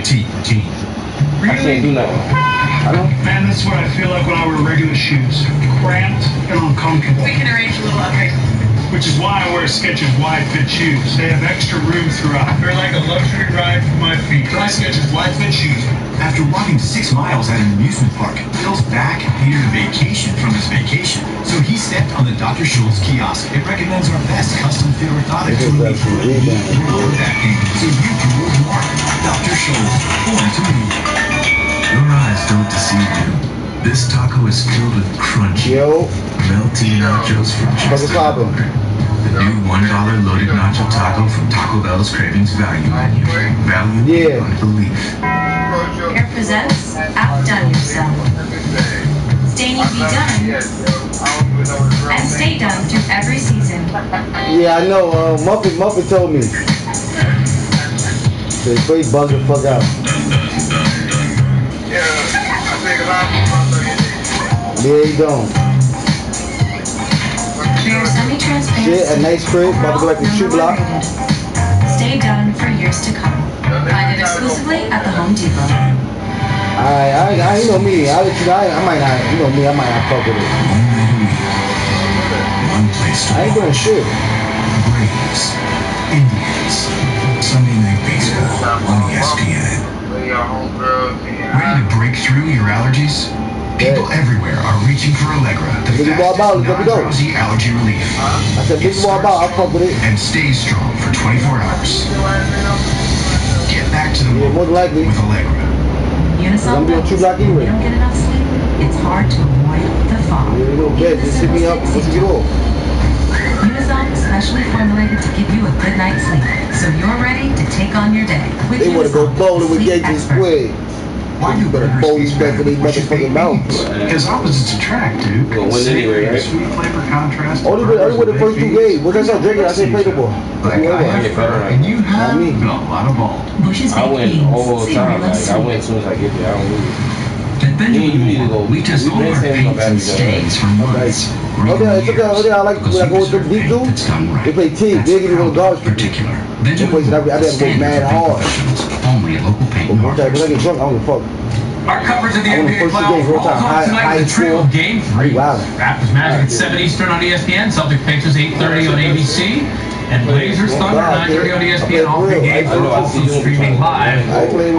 take a T. Really? I can't do nothing. I know. Man, that's what I feel like when I wear regular shoes. Cramped and uncomfortable. We can arrange a little upgrade. Which is why I wear Skechers wide fit shoes. They have extra room throughout. They're like a luxury ride for my feet. Try Skechers wide fit shoes. After walking 6 miles at an amusement park, Bill's back needed a vacation from his vacation. So he stepped on the Dr. Scholl's kiosk. It recommends our best custom fit orthotics to relieve lower back pain so you can move more. Dr. Scholl's, born to move. Your eyes don't deceive you. This taco is filled with crunchy, melty nachos from Chester. The new $1 loaded nacho taco from Taco Bell's Cravings Value Menu. Value beyond belief. Air presents Outdone Yourself. Stay need to be done. And stay done through every season. Yeah, I know. Muppet told me. So he bugged the fuck out. Yeah, he don't. They're semi-transparent. Shit, a nice crib, about to go back to shoe block. Stay done for years to come. Find it exclusively at the Home Depot. I you know me. I might not. You know me. I might not fuck with it. One place to I ain't doing shit. Braves, Indians, Sunday Night Baseball on ESPN. Ready to break through your allergies? People everywhere are reaching for Allegra, the fastest non-drowsy allergy relief. I said, big more about, I'll fuck with it. And stays strong for 24 hours. Get back to the world more likely with Allegra. I'm doing 2 block anyway. You don't get enough sleep. It's hard to avoid the fog. Yeah, little bed, just hit me up, let's get off. Unizol is specially formulated to give you a good night's sleep, so you're ready to take on your day. With They want to go bowling with Gator Squid. Why do better bowl these back for these motherfucking mouths? Because opposites attract, dude. We'll win anyway, right? Sweet flavor contrast. Only with the first 2 games. Once I start drinking, I say play the ball. And you have a lot of ball. I win all the time. Like, I win as soon as I get there. I don't lose. At Benjamin, we test all our paints and stains for months. Okay, I like when I go with the deep dudes. They play team. They give you one garbage. Particular. I didn't go mad hard. Only at local paint When I get drunk, I don't give a fuck. Our coverage of the NBA playoffs rolls on tonight with a trio of Game 3. Raptors Magic at 7 Eastern on ESPN, Celtics Pacers 8:30 on ABC, and Blazers Thunder 9:30 on ESPN. All 3 games are also streaming live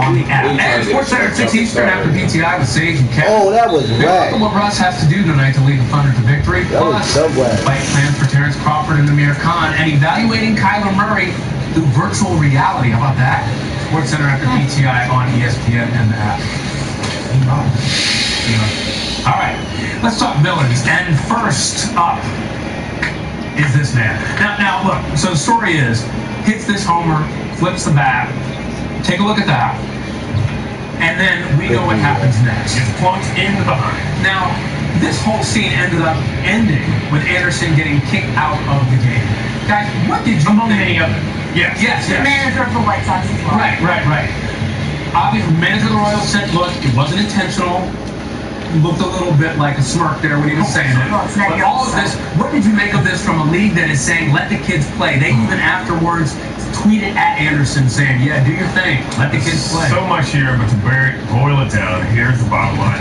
on the app. And SportsCenter at 6 Eastern after PTI with Sage and Kevin. Oh, that was whack. Look at what Russ has to do tonight to lead the Thunder to victory. Plus, fight plans for Terrence Crawford and Amir Khan, and evaluating Kyler Murray through virtual reality. How about that? SportsCenter after PTI on ESPN and the app. All right, let's talk villains. And first up is this man. Now look, so the story is, hits this homer, flips the bat, take a look at that, and then we know what happens next. It's plunked in the behind. Now, this whole scene ended up ending with Anderson getting kicked out of the game. Guys, what did you Among many others. Yes. The manager of the White Sox as well. Right. Obviously, manager of the Royals said, look, it wasn't intentional. Looked a little bit like a smirk there when he was saying it. But all of this, what did you make of this from a league that is saying, let the kids play? They even afterwards tweeted at Anderson saying, yeah, do your thing. Let the kids play. So much here, but to boil it down, here's the bottom line.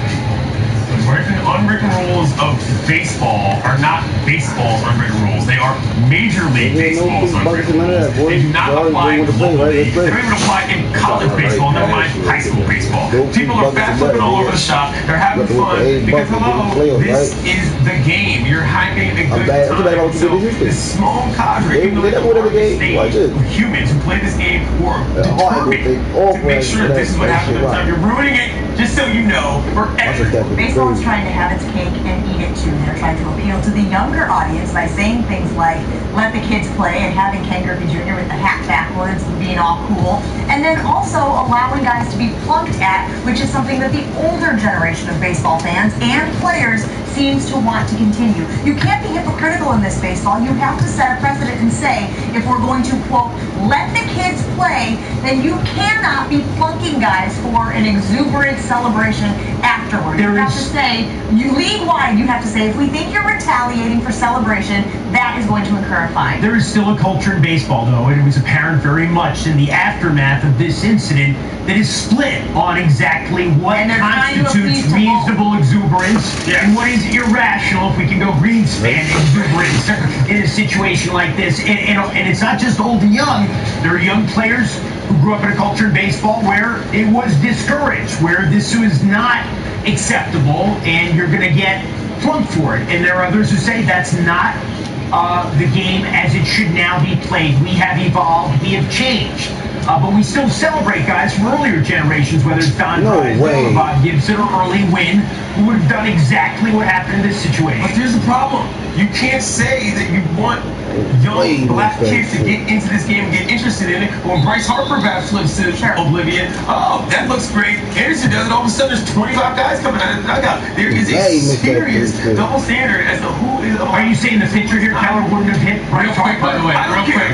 The unwritten rules of baseball are not baseball's unwritten rules. They are Major League Baseball's unwritten rules. They do not apply globally. They don't even apply in college baseball, never mind high school baseball. People are fat flipping all over the shop. They're having fun because, hello, this is the game. You're having a good time. So this small cadre, even though they don't stage of humans who play this game who are determined to make sure that this is what happens. You're ruining it, just so you know, for everyone. Baseball is trying to have its cake and eat it too. They're trying to appeal to the younger audience by saying things like, let the kids play, and having Ken Griffey Jr. with the hat backwards and being all cool. And then also allowing guys to be plunked at, which is something that the older generation of baseball fans and players seems to want to continue. You can't be hypocritical in this baseball. You have to set a precedent and say, if we're going to, quote, let the kids play, then you cannot be plunking guys for an exuberant celebration after afterward. You have to say, league-wide, you have to say, if we think you're retaliating for celebration, that is going to incur a fine. There is still a culture in baseball, though, and it was apparent very much in the aftermath of this incident that is split on exactly what constitutes reasonable exuberance and what is irrational, if we can go Greenspan exuberance in a situation like this. And it's not just old and young. There are young players who grew up in a culture in baseball where it was discouraged, where this was not acceptable, and you're going to get plunked for it. And there are others who say that's not the game as it should now be played. We have evolved, we have changed. But we still celebrate guys from earlier generations, whether it's Don Drysdale or Bob Gibson or Early Wynn, who would have done exactly what happened in this situation. But here's the problem. You can't say that you want young black kids to get into this game and get interested in it. When Bryce Harper bat flips to oblivion, oh, that looks great. Anderson does it. All of a sudden, there's 25 guys coming out of the dugout. There is a serious double standard as to who is. Are you saying the pitcher here, Keller, wouldn't have hit Bryce Harper? By the way, real quick.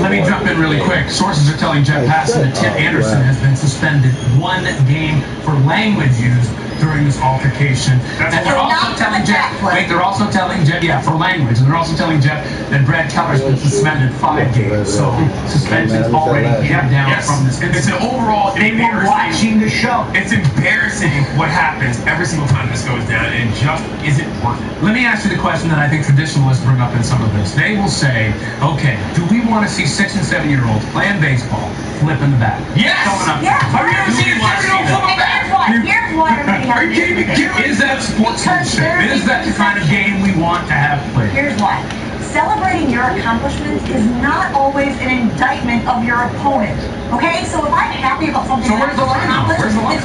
Let me jump in really quick. Sources are telling Jeff Passan that Tim Anderson has been suspended 1 game for language used during this altercation. And they're also telling Jeff, they're also telling Jeff, for language, and they're also telling Jeff that Brad Keller's been suspended 5 games. So suspension's already came down from this incident. It's an overall they were watching the show. It's embarrassing what happens every single time this goes down, and it just isn't worth it. Let me ask you the question that I think traditionalists bring up in some of this. They will say, okay, do we want to see 6- and 7-year-olds playing baseball, flipping the bat? Yes! Have you ever seen a 7-year-old flip a bat? Here's why everybody has Are you kidding me? Is that sportsmanship? Is that the kind of game we want to have played? Here's why. Celebrating your accomplishments is not always an indictment of your opponent. Okay, so if I'm happy about something So where's the line now? Where's the line?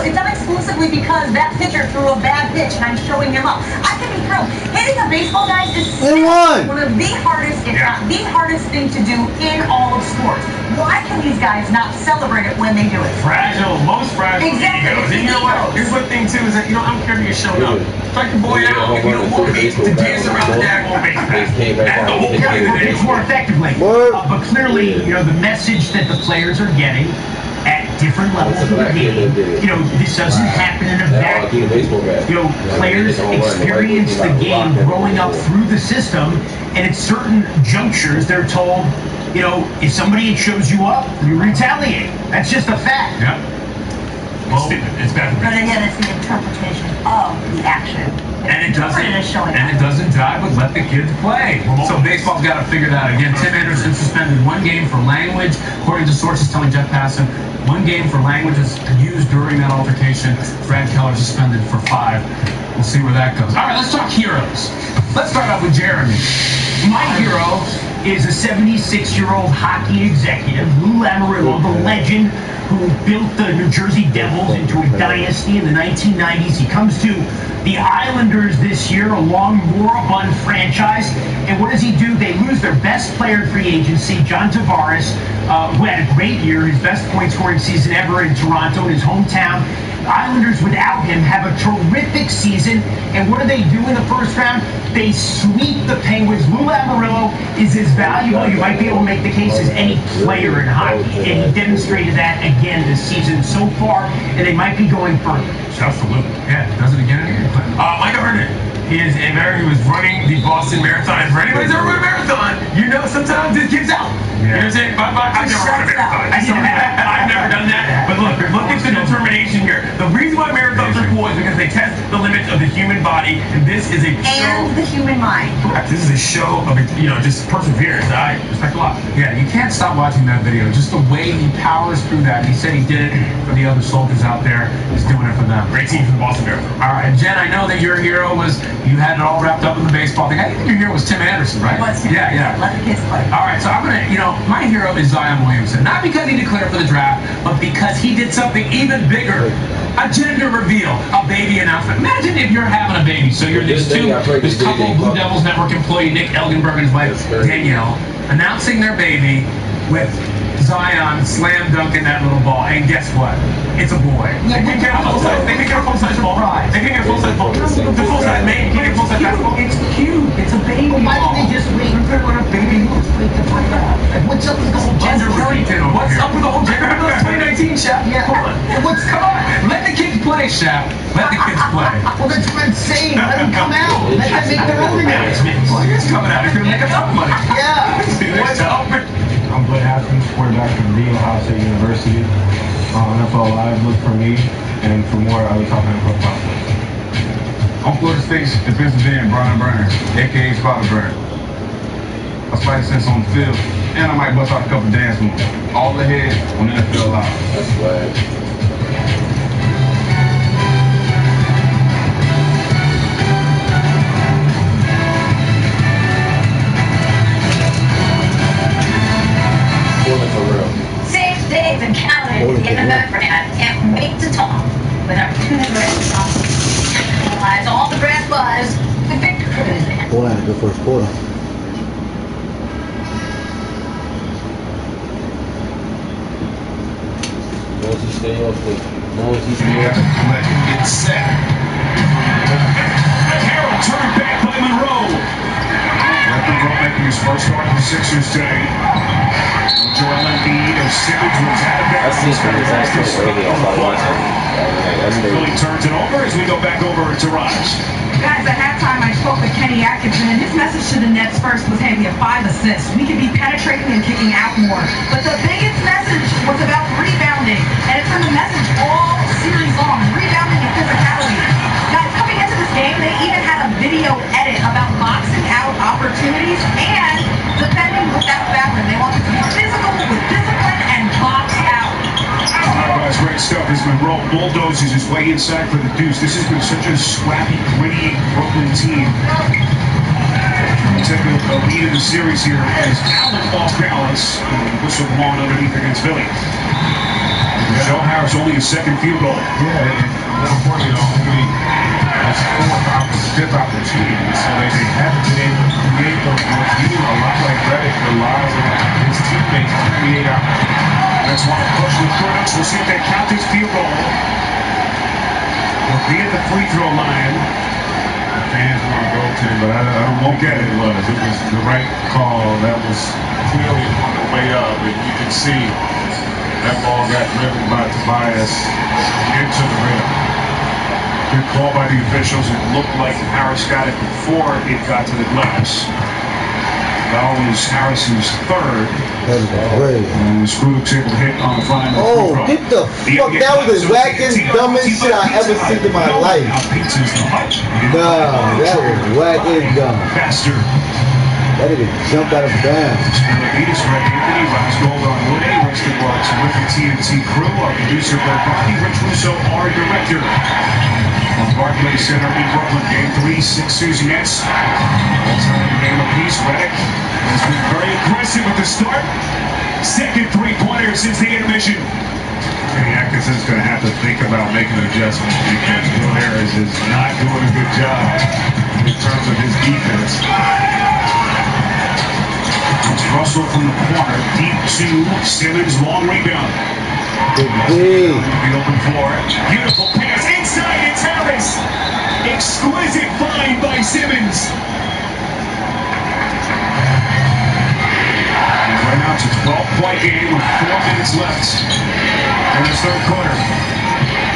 it's not exclusively because that pitcher threw a bad pitch and I'm showing him up. I can be thrilled. Hitting a baseball, guys, is still one of the hardest, if not the hardest thing to do in all of sports. Why can these guys not celebrate it when they do it? Fragile, most fragile Exactly. egos. And you know what? Here's one thing too, is that I don't care if you're showing up. Strike the boy out if you don't want me to dance around the daggone base pass. That's the whole point of the It's more effectively. But clearly, the message that the players are getting at different levels of the game, this doesn't happen in a vacuum. Players experience the game growing up through the system, and at certain junctures, they're told, if somebody shows you up, you retaliate. That's just a fact. Yeah. Well, it's bad for But again, it's the interpretation of the action. And it doesn't jive with let the kids play. So baseball's got to figure that out. Again, Tim Anderson suspended 1 game for language, according to sources telling Jeff Passan. 1 game for languages used during that altercation. Brad Keller suspended for 5. We'll see where that goes. All right, let's talk heroes. Let's start off with Jeremy. My hero is a 76-year-old hockey executive, Lou Lamoriello, the legend who built the New Jersey Devils into a dynasty in the 1990s. He comes to the Islanders this year, a long moribund franchise. And what does he do? They lose their best player in free agency, John Tavares, who had a great year, his best point-scoring season ever in Toronto, in his hometown. Islanders, without him, have a terrific season. And what do they do in the first round? They sweep the Penguins. Lou Lamoriello is as valuable, you might be able to make the case, as any player in hockey. And he demonstrated that again this season so far. And they might be going further. Shouts to Lou. Yeah, does it again. Micah Herndon is a man who was running the Boston Marathon. For anybody who's ever run a marathon, sometimes it gives out. You know what I'm saying? I've never run a marathon. I've never done that. But look at the determination here. The reason why marathons are cool is because they test the limits of the human body, and this is a show. And the human mind. Correct. This is a show of just perseverance. I respect a lot. Yeah, you can't stop watching that video. Just the way he powers through that. He said he did it for the other soldiers out there. He's doing it for them. Great team from the Boston Marathon. All right, Jen, I know that your hero was, you had it all wrapped up in the baseball thing. I think your hero was Tim Anderson, right? Yeah. Let the kids play. All right, so I'm going to, my hero is Zion Williamson. Not because he declared for the draft, but because he did something even bigger. A gender reveal, a baby announcement. Imagine if you're having a baby. So you're this couple Blue Devils Network employee, Nick Elgenberg and his wife, Danielle, announcing their baby with Zion slam dunking that little ball. And guess what? It's a boy. They can get a full-size ball. They can get a full-size ball. The full-size man can get a full-size basketball. It's cute. It's a baby. Why don't they just wait until when a baby looks like the find out? What's up with the whole gender reveal? What's up with the whole gender reveal? It's 2019, Chef. Yeah. Come on. Come on. Let the kids play. shout. Let the kids play. Well, that's what I'm saying. Let them come out. Let them make their own announcements. Well, he's coming out. He's going to make a ton of money. Yeah. What's up? I'm Blake Haskins, quarterback from the Ohio State University. NFL Live, look for me, and for more, I was talking about prospects. On Florida State's defensive end, Brian Burns, a.k.a. Spotted Burn. I spike sense on the field, and I might bust out a couple dance moves. All ahead on NFL Live. That's swag. For real. 6 days and counting in the background. Can't wait to talk with our two grass analyze all the grass buzz with Victor Cruz. Hold on, good first quarter. Once you stay off the, once you stay Let him get set. Carroll turned back by Monroe. Let Monroe making his first start for the Sixers today. Joel Embiid of Simmons was out of I see some disaster already on my watching. Philly turns it over as we go back over to Raj. Guys, at halftime, I spoke with Kenny Atkinson, and his message to the Nets first was, hey, we have 5 assists. We could be penetrating and kicking out more. But the biggest message was about rebounding, and it's been the message all series long, rebounding and physicality. Guys, coming into this game, they even had a video edit about boxing out opportunities and defending without fouling. They want to be physical with discipline and box out. All right, guys, great stuff as Monroe bulldozes his way inside for the deuce. This has been such a scrappy, gritty Brooklyn team. Take a lead in the series here as Allen off balance. Whistle long underneath against Philly. Joe Harris only his second field goal. Yeah, and more importantly, only his fifth opportunity. So they haven't been able to create those ones. He, a lot like Reddick, relies on his teammates to create opportunities. That's why the push with Cruz. We'll see if they count this field goal. He'll be at the free throw line. The fans want to go to him, but I don't know what it was. It was the right call. That was clearly on the way up, and you can see that ball got driven by Tobias into the rim. Good call by the officials. It looked like Harris got it before it got to the glass. That was Harris's third. That was great. And Scruggs able to hit on the final. Oh, get the fuck. That was the wackest, dumbest shit I ever seen in my life. Nah, that was whack and dumb. Faster. That nigga jumped out of bounds. Beatus, Red Anthony, last goal on Woody, Western Watts with the TNT crew. Our producer, Greg Bobby, Rich Russo, our director. On Barclays Center in Brooklyn, Game 3, Sixers Nets. All-time game apiece. Redick has been very aggressive at the start. Second three-pointer since the intermission. Kenny Atkinson's going to have to think about making adjustments because Joe Harris is not doing a good job in terms of his defense. It's Russell from the corner, deep to Simmons, long rebound. Big. The open floor. Beautiful pass inside. It's Harris. Exquisite find by Simmons. And right now it's a 12-point game with 4 minutes left in the third quarter.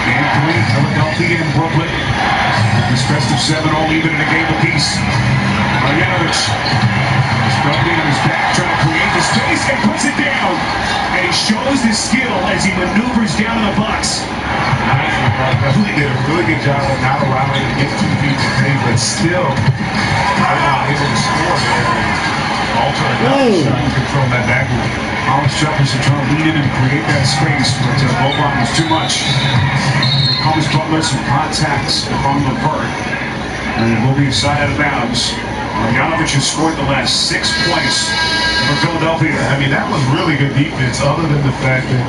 Game 3, Philadelphia and Brooklyn. With this best of 7 all even in a game apiece. Marjanovic struggling on his back, trying to create the space and puts it down. And he shows his skill as he maneuvers down in the box. He did a really good job of not allowing him to get 2 feet to pay, but still able to score there and alter and control that backward. Hollis Jefferson trying to lead in and create that space, but Boban was too much. Here comes Butler, some contacts from LeVert. And it will be side out of bounds. Marjanovic has scored the last 6 points for Philadelphia. I mean, that was really good defense, other than the fact that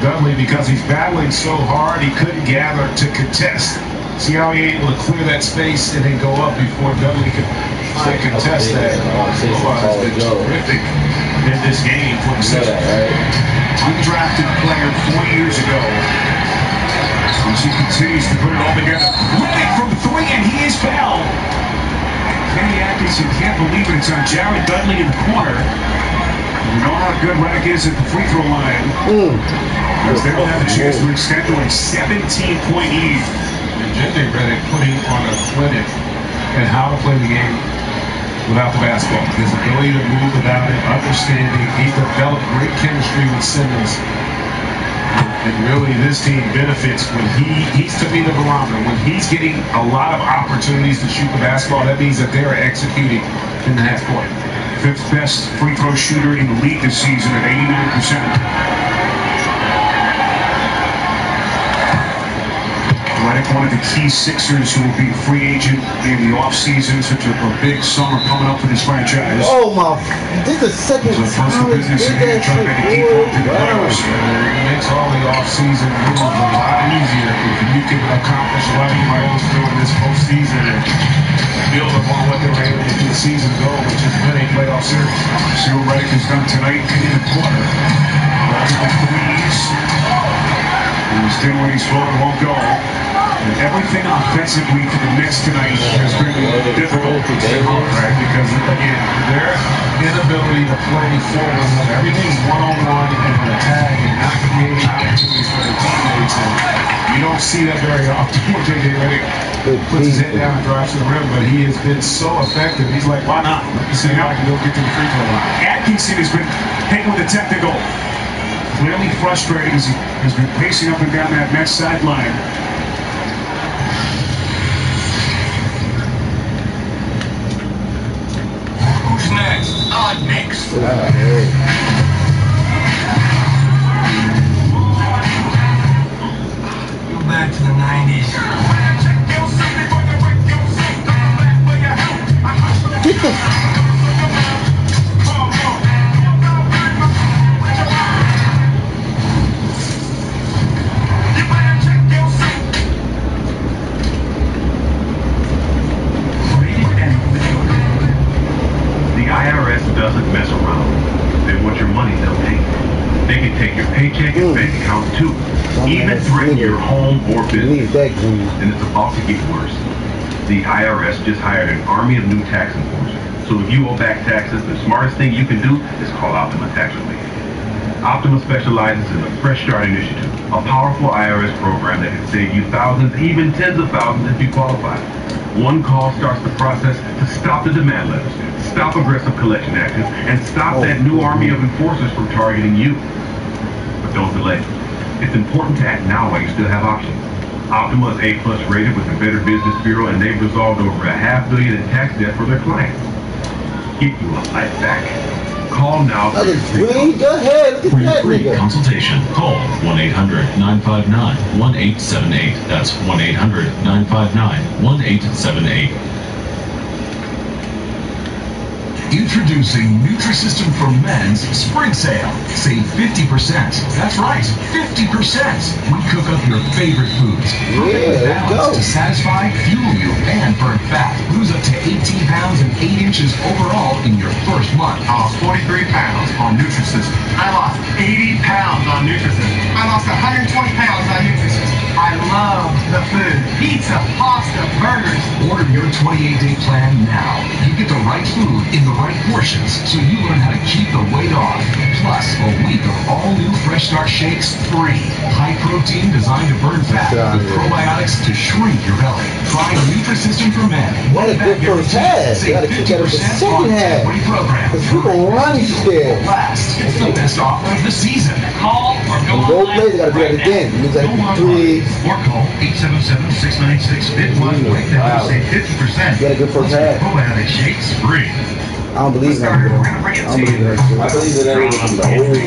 Dudley, because he's battling so hard, he couldn't gather to contest. See how he able to clear that space and then go up before Dudley could try to contest that. Boban has been terrific in this game for the Sixers. Undrafted player 4 years ago. As he continues to put it all together. Redick from 3, and he is fouled. Kenny Atkinson can't believe it. It's on Jared Dudley in the corner. You know how good Redick is at the free throw line. Because they will have a chance to extend to a 17-point lead. and J.J. Redick putting on a clinic and how to play the game without the basketball. His ability to move without it, understanding. He developed great chemistry with Simmons. And really, this team benefits when he's to be the barometer. When he's getting a lot of opportunities to shoot the basketball, that means that they are executing in the half court. Fifth best free throw shooter in the league this season at 89%. Redick, one of the key Sixers who will be a free agent in the offseason. Such a big summer coming up for this franchise. Oh my! This is the second time he makes all the offseason moves a lot easier if you can accomplish what anybody else doing this postseason and build upon what they were able to do the season ago, which is win a playoff series. See what Redick has done tonight in the quarter. Multiple threes. And Dinwiddie's vote won't go. And everything offensively for the Knicks tonight has been difficult to right? Because again, their inability to play forward when everything's one-on-one and an attack and not creating opportunities for their teammates. And you don't see that very often when J.J. Redick puts his head down and drives to the rim, but he has been so effective. He's like, why not? Let me see how I can go get to the free throw line. Atkinson has been hit with the technical. Clearly frustrated as he has been pacing up and down that Mets sideline. Who's next? Next. Go back to the 90s. Get the. Doesn't mess around. They want your money, they'll take it. They can take your paycheck and bank account too. Even threaten your home or business. And it's about to get worse. The IRS just hired an army of new tax enforcers. So if you owe back taxes, the smartest thing you can do is call Optima Tax Relief. Optima specializes in the Fresh Start Initiative, a powerful IRS program that can save you thousands, even tens of thousands if you qualify. One call starts the process to stop the demand letters, stop aggressive collection actions, and stop that new army of enforcers from targeting you. But don't delay. It's important to act now while you still have options. Optima is A+ rated with the Better Business Bureau, and they've resolved over $500 million in tax debt for their clients. Give you a life back. Call now for your free consultation. Call 1-800-959-1878. That's 1-800-959-1878. Introducing Nutrisystem for Men's Spring Sale. Save 50%. That's right, 50%. We cook up your favorite foods. Perfectly balanced to satisfy, fuel you, and burn fat. Lose up to 18 pounds and 8 inches overall in your first month. I lost 43 pounds on Nutrisystem. I lost 80 pounds on Nutrisystem. I lost 120 pounds on Nutrisystem. I love the food. Pizza, pasta, burgers. Order your 28-day plan now. You get the right food in the right portions, so you learn how to keep the weight off. Plus, a week of all new Fresh Start shakes free. High protein designed to burn fat with probiotics to shrink your belly. Try Nutrisystem for Men. What a good first half. You gotta kick out of the second half. Because people run scared. Last, it's the best offer of the season. Call or go online. They gotta do that again. It looks like 3. Or call 877-696-51. Wait now, save 50%. You got a good first half. Probiotic shakes free. I don't believe that. I don't believe that. I believe that everyone from the whole I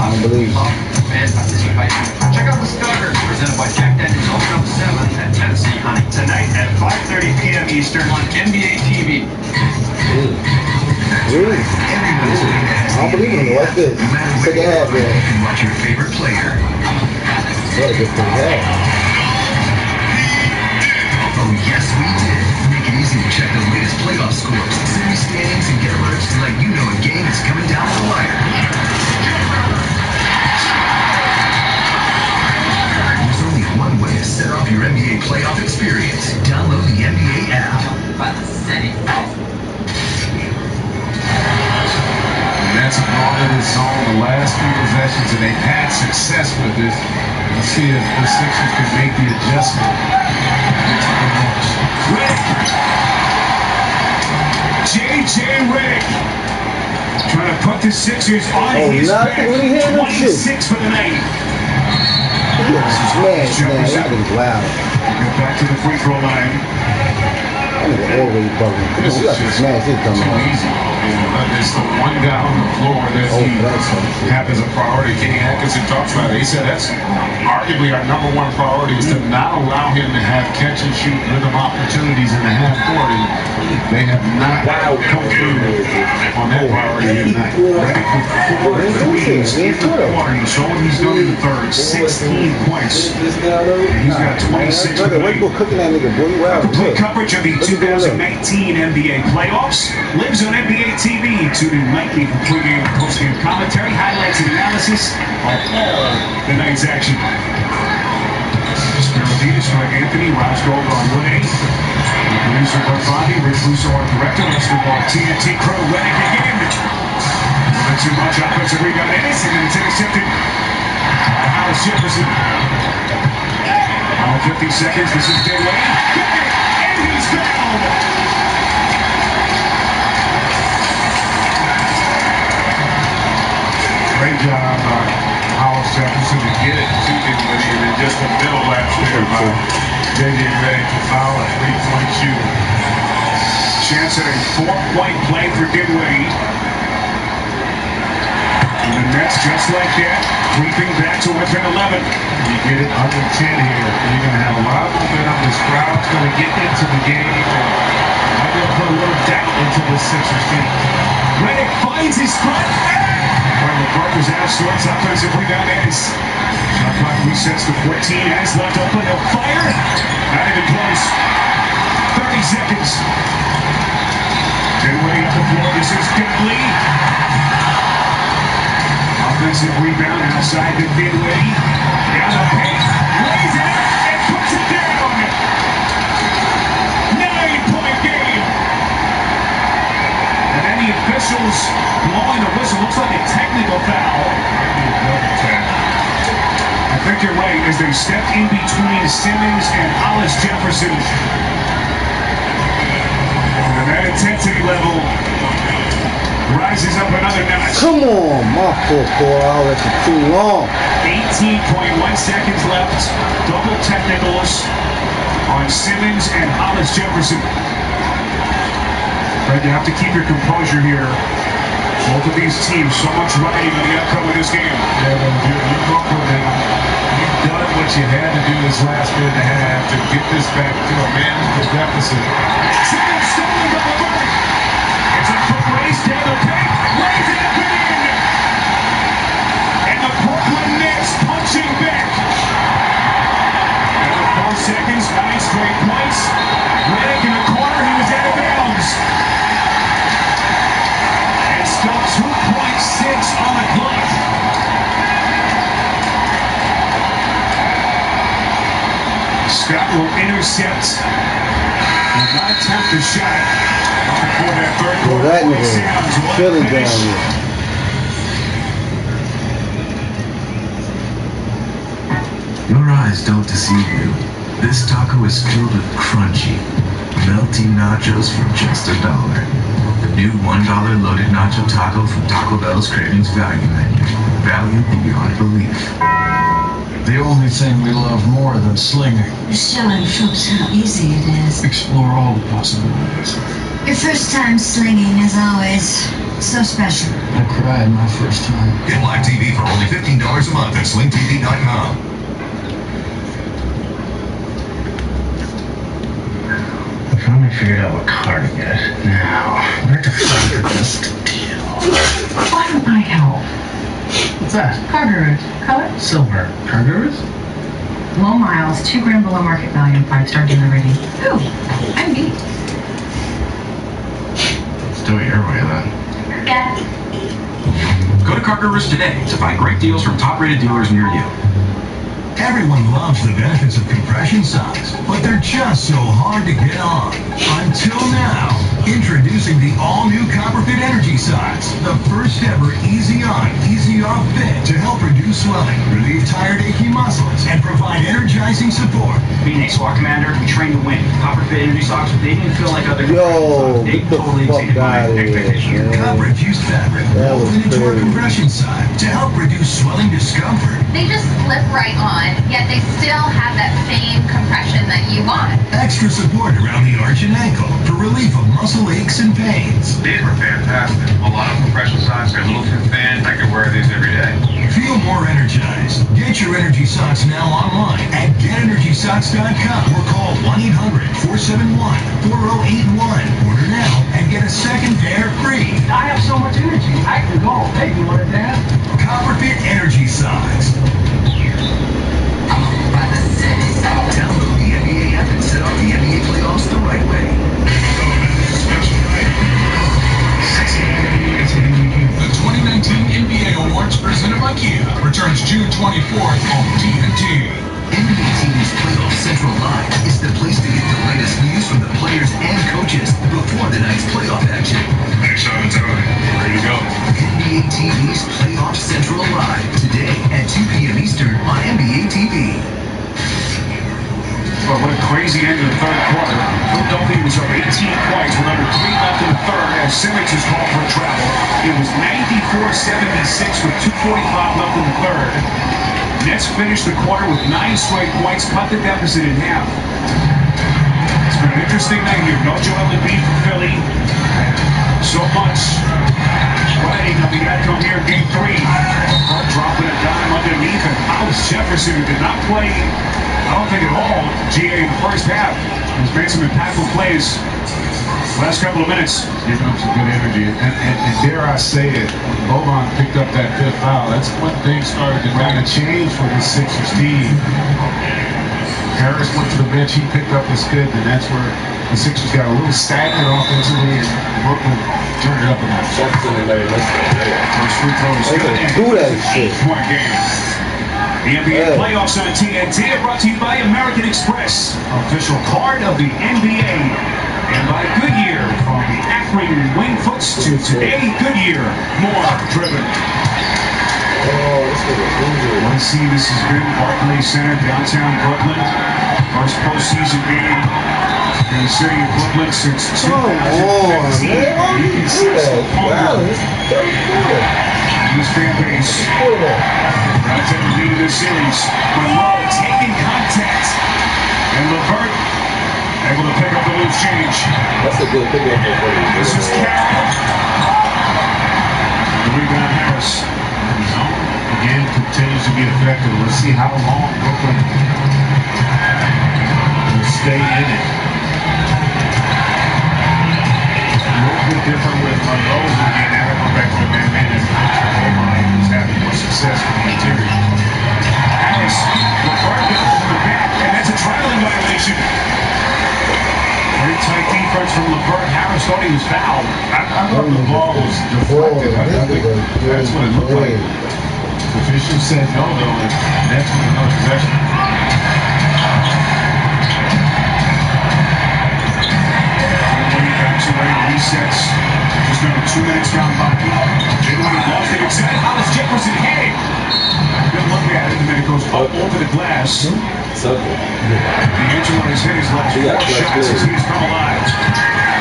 don't believe. Check out the Starter, presented by Jack Daniels Ultra 7 at Tennessee Honey tonight at 5:30 p.m. Eastern on NBA TV. Really? I don't believe in it. What's this? Second half, man. Watch your favorite player. What a good first half. Oh, yes, we did. Make it easy to check the latest playoff scores, series standings, and get alerts to let you know a game is coming down the wire. There's only one way to set off your NBA playoff experience. Download the NBA app. That's a ball in his zone the last few possessions, and they've had success with this. Let's see if the Sixers can make the adjustment. J.J. Redick trying to put the Sixers on his back. 26 for the night. Wow. Get back to the free throw line. Always bugging. This is just too easy. It's the one guy on the floor that he have as a priority. Kenny Atkinson talks about it. He said that's arguably our number one priority is to not allow him to have catch and shoot rhythm opportunities in the half court. And they have not come through on that priority tonight. Redick with 4 threes in the quarter. He's showing he's done in the third. 16 points. And he's got 26 for the night. Complete coverage of the 2019 NBA playoffs lives on NBA TV. Tune in nightly for pregame and postgame commentary, highlights and analysis of all the night's action. Spirovitas, Greg Anthony, Rob Stroller on 1A. Producer Bud Bobby, Rich Russo on director, rest of our TNT crew, Redick again. Not too much offensive rebound, and it's intercepted by Hollis Jefferson. Final 50 seconds, this is Dinwiddie. He's fouled. Great job by Hollis Jefferson to get it to Dinwiddie, and then just the middle lapse there by J.J. Redick to foul a 3-point shooter. Chance at a 4-point play for Dinwiddie. And the Nets just like that, creeping back to within 11. You get it under 10 here, you're going to have a lot of momentum. This crowd's going to get into the game, and I'm going to put a little doubt into the Sixers team. Redick finds his spot. Marlon Parker's out of sorts, offensive rebound ends. Shot clock resets to 14 as left open. He'll fire. Not even close. 30 seconds. Dinwiddie up the floor. This is Dinwiddie. Offensive rebound outside to Dinwiddie. Down the paint. Lays it up and puts it down. 9-point game. And then the officials blowing the whistle. Looks like a technical foul. I think you're right, as they stepped in between Simmons and Hollis Jefferson. And that intensity level rises up another notch. Come on, my football, that's too long. 18.1 seconds left. Double technicals on Simmons and Hollis Jefferson. Right, you have to keep your composure here. Both of these teams, so much riding on the outcome of this game. Yeah, you've done what you had to do this last minute and a half to get this back to a manageable deficit. Simmons stolen by the back. It's a quick race down the paint. Lays it up and in. And the Brooklyn Nets punching back. Another 4 seconds, 9 straight points. Redick in the corner, he was out of bounds. And still 2.6 on the clock. Scott will intercept. Will not attempt the shot before that third quarter. That nigga feeling down here. Your eyes don't deceive you. This taco is filled with crunchy, melty nachos for just $1. The new $1 loaded nacho taco from Taco Bell's Cravings Value Menu. Value beyond belief. The only thing we love more than slinging. You're showing folks how easy it is. Explore all the possibilities. Your first time slinging is always so special. I cried my first time. Get live TV for only $15 a month at slingtv.com. I finally figured out what car to get. Now, where to find the best deal? Why don't I help? What's that? Car Gurus. Color? Silver. Car Gurus? Low miles, 2 grand below market value, and 5-star dealer rating. Ooh, I'm beat. Let's do it your way then. Yeah. Go to Car Gurus today to find great deals from top-rated dealers near you. Everyone loves the benefits of compression socks, but they're just so hard to get on. Until now, introducing Introducing the all-new Copperfit Energy Socks, the first ever easy-on, easy-off fit to help reduce swelling, relieve tired, achy muscles, and provide energizing support. Being a SWAT commander, we train to win. Copperfit Energy Socks, they didn't feel like other Yo, they get the totally fuck exceeded my out of here, expectations. man. Copper-infused fabric woven into our compression sock to help reduce swelling discomfort. They just slip right on, yet they still have that same compression that you want. Extra support around the arch and ankle for relief of muscle aches and pains. These were fantastic. A lot of compression socks are a little too thin. I could wear these every day. Feel more energized. Get your energy socks now online at GetEnergySocks.com or call 1-800-471-4081. Order now and get a second pair free. I have so much energy. I can go all day. You want it, Dad? Copperfit Energy Socks. Download the NBA app and set up the NBA playoffs the right way. The 2019 NBA Awards presented by Kia returns June 24th on TNT. NBA TV's Playoff Central Live is the place to get the latest news from the players and coaches before the night's playoff action. Thanks, Sean. Ready to go. NBA TV's Playoff Central Live today at 2 p.m. Eastern on NBA TV. Well, what a crazy end to the third quarter. Philadelphia was up 18 points with under 3 left in the third as Simmons is called for travel. It was 94-76 with 2:45 left in the third. Nets finished the quarter with 9 straight points, cut the deficit in half. It's been an interesting night here. No Joel Embiid for Philly. So much writing on the outcome here in Game 3. Dropping a dime underneath, and Alex Jefferson, who did not play, I don't think at all, GA in the first half. He's made some impactful plays last couple of minutes. Giving up some good energy. And dare I say it, when Boban picked up that 5th foul, that's when things started to kind of change for the Sixers team. Harris went to the bench, he picked up his 5th, and that's where the Sixers got a little stagnant offensively, and Brooklyn turned it up a notch. First free throw is good. Do that shit. 8-point game. The NBA playoffs on TNT are brought to you by American Express, official card of the NBA, and by Goodyear, from the Akron Wingfoots to today Goodyear, more driven. One see this has been Barclays Center, downtown Brooklyn. First postseason game in the city of Brooklyn since 2015. You can see some hunger. This fan base. Right to the lead of this series. Monroe taking contact. And LeVert able to pick up the loose change. That's a good pickup for you. This is Carroll. The rebound Harris. Again, continues to be effective. Let's see how long Brooklyn will stay in it. A little bit different with Monroe again. Now going back to the man-man and Boban is having more success with the interior. Harris, LeVert goes to the back, and that's a traveling violation. Very tight defense from LeVert. Harris thought he was fouled. I thought the ball was deflected. I think that's what it looked like. The official said no, though, and that's when another possession. Resets. Just under 2 minutes gone by. They lost it inside. Alex Jefferson hit it. Good look at it, and then it goes up over the glass. D'Angelo has hit his last 4 shots as he's come alive.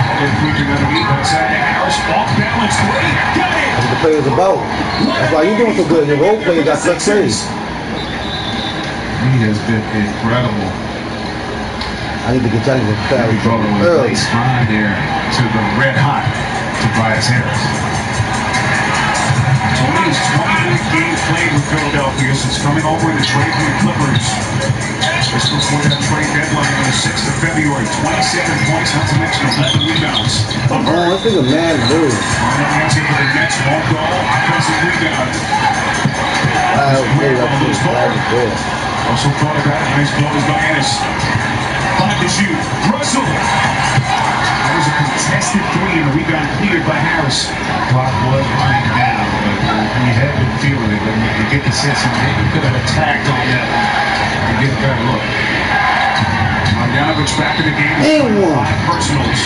Although creeping underneath outside to Harris. Off balance 3. Got it! That's what the player's about. That's why you're doing so good. Your role player got success. He has been incredible. I need to get Johnny to foul early. Nice line there to the red hot Tobias Harris. Tony is 28 games played with Philadelphia since coming over in the trade from the Clippers. Just before that trade deadline on the 6th of February, 27 points, not to mention 11 rebounds. Come on, this is a man move. On the answer for the Nets, won't go. Offensive rebound. Also thought about it. Nice blows by Ennis. 5 to shoot. Russell. That was a contested 3 and a rebound cleared by Harris. Clock was running down, but he had been feeling it. But you get the sense he maybe could have attacked on that and get a better look. Marjanovic back in the game. 5 personals.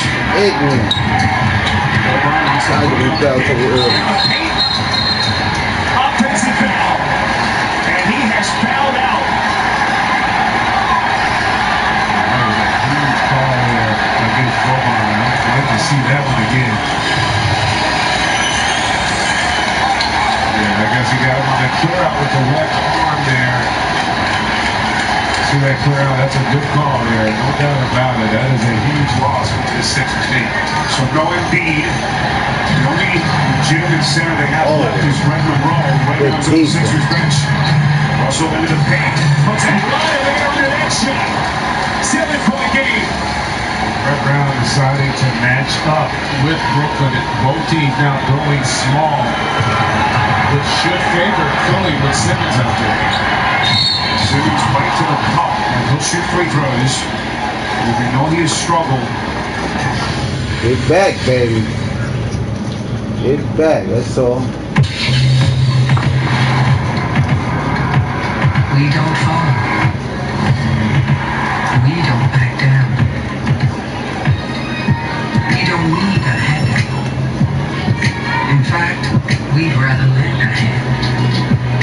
Offensive foul. And he has fouled out. Huge call there against Boban. I'd like to see that one again. Yeah, I guess he got him on the clear out with the left arm there. See that clear out? That's a good call there. No doubt about it. That is a huge loss for the Sixers team. So no Embiid. The only legitimate center they have left is Redmond Rowe. Redmond's on the Sixers bench. Russell into the paint. Puts it right there into that shot. 7-point game. Brett Brown deciding to match up with Brooklyn. Both teams now going small, which should favor Philly with Simmons out there. Simmons right to the cup, and he'll shoot free throws. And we know he has struggled. Get back, baby. Get back, that's all. We don't fall. We don't back down. We don't need a hand. In fact, we'd rather lend a hand.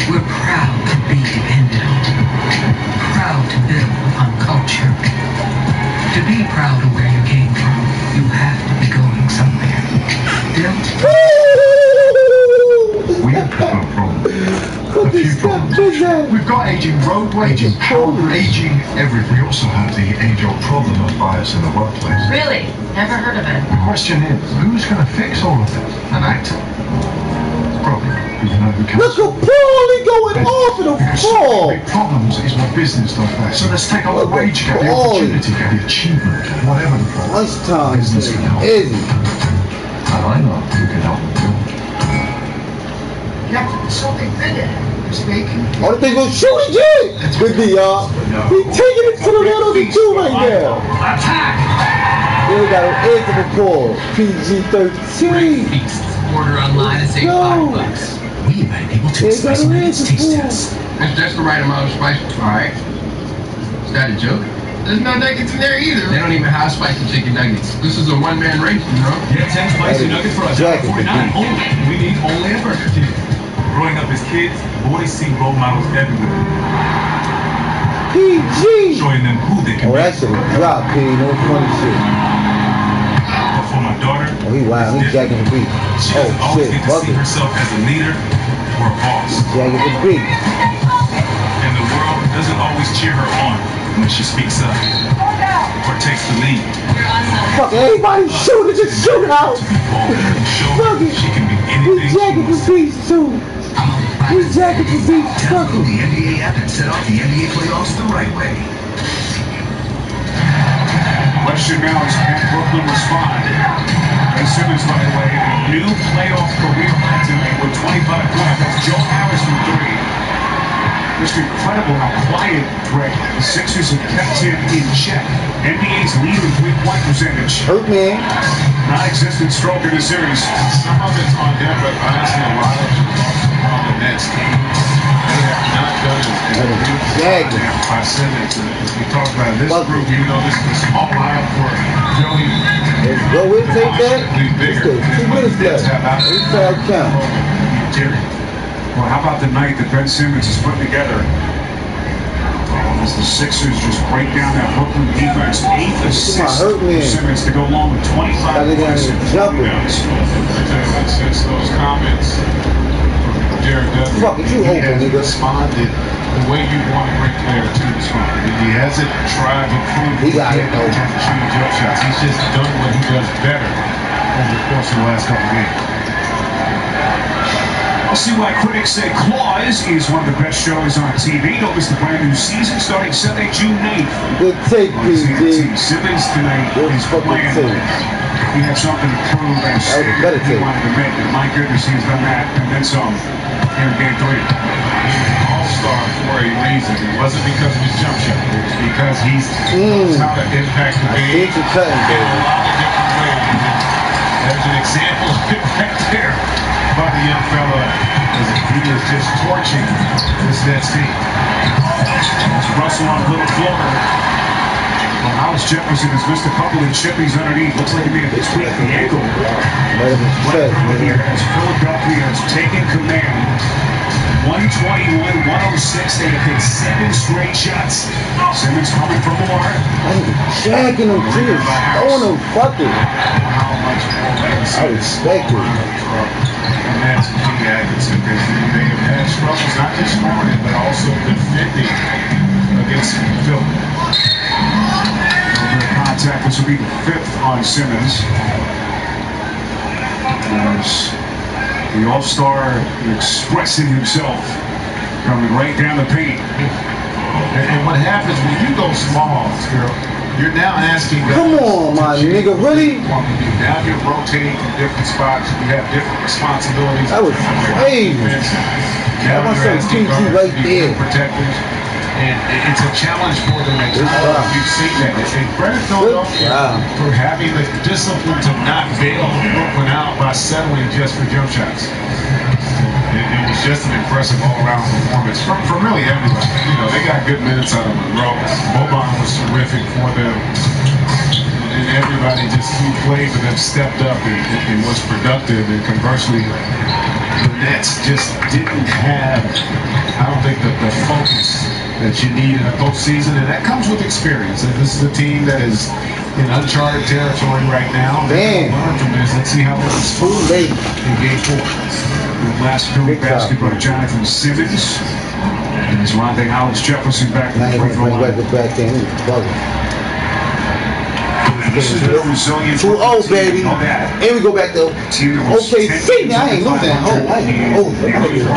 We're proud to be dependent on. Proud to build on culture. To be proud of where you came from, you have to be going somewhere. We have a problem. A few problems. We've got aging roadway, aging power, aging everything. We also have the age-old problem of bias in the workplace. Really? Never heard of it. The question is, who's going to fix all of this? An actor? Probably. Look at Paulie going off in a fall. Big problems is what business does best. So let's take on the wage gap, the opportunity gap, the achievement, whatever the problem. Lunchtime Business can help. is. And I know who can help. Yeah, something bigger. Speaking. All the things on shooting G with the he taking it to the net on the two right now. Attack! They got an answer the call. PG-13. Order online and save $5. We invite people to spicy nuggets taste test. That's just the right amount of spice. Alright. Is that a joke? There's no nuggets in there either. They don't even have spicy chicken nuggets. This is a one-man race, you know? Yeah, 10 spicy nuggets for $1.49 only. We need only a Burger King. Growing up as kids, boys see role models everywhere. PG! Showing them who they can be. That shit drop, P. No funny shit. But for my daughter, he wild. He jacking the beat. she doesn't always get to see herself as a leader or a boss. Jacking the beat. And the world doesn't always cheer her on when she speaks up or takes the lead. Fuck, everybody shooting, just shoot out. Fuck it. She can be We jacking the beats too. We jacking the beats. Fuck it. The NBA app and set off the NBA playoffs the right way. Question now is, can Brooklyn respond? Ben Simmons, by the way, a new playoff career high tonight with 25 points. That's Joe Harris from three. Just incredible how quiet, Greg, the Sixers have kept him in check. NBA's leading three-point percentage. Hurt man. Non-existent stroke in the series. Some of it's on him, but honestly, a lot of it's on the Nets team. They have not done it. By Simmons. As we talk about this group, even though this is a small lineup for Philly. Let's go in, take that. Let's go. 2 minutes left. We foul count. Well, how about the night that Ben Simmons is putting together? As the Sixers just break down that Brooklyn defense, 8th assist for Simmons to go along with 25 points and rebounds. Since those comments from Jared Dudley, he has responded the way you want a great player to respond. He hasn't tried to prove he got it though. Shooting jump shots. He's just done what he does better over the course of the last couple of games. I'll see why critics say Claws is one of the best shows on TV. Don't miss the brand new season starting Sunday, June 8th. Good take, PG. Simmons tonight is playing. He had something to prove and he wanted to make it. My goodness, he's done that and then some here in Game 3. He's an all-star for a reason. It wasn't because of his jump shot. It was because he's how to impact the game in a lot of different ways. There's an example of it right there by the young fella as he is just torching this Nets team. It's Russell on a little floater. Well, Hollis Jefferson has missed a couple of chippies underneath. Looks like he may have tweaked the ankle. What happened here as Philadelphia has taken command. 121-106. They have hit 7 straight shots. Simmons coming for more. I'm jacking them too. Throwing them fucking. I respect it. And that's King Atkinson. They have had struggles not just scoring but also defending against Philly. Contact. This will be the 5th on Simmons. As the All-Star expressing himself, coming right down the paint. And what happens when you go small, you're now asking guys. Come on, my nigga, really? Now you're rotating from different spots. You have different responsibilities. That was crazy. Now I'm you're asking PG right there. Protectors. And it's a challenge for them at times. You've seen that. And credit Philadelphia for having the discipline to not bail Brooklyn out by settling just for jump shots. It was just an impressive all-around performance from really everybody. You know, they got good minutes out of Monroe. Boban was terrific for them. And everybody just who played for them stepped up and was productive. And conversely, the Nets just didn't have, I don't think, the focus that you need in a postseason, and that comes with experience. And this is a team that is in uncharted territory right now. They're going to learn from this. Let's see how it goes. Too late in Game 4. The last Philly basket by Jonathan Simmons. And it's Rondae Hollis Jefferson back in the free throw line. This is the resilient 2-0, baby. And we go back to OKC. Now I ain't losing that.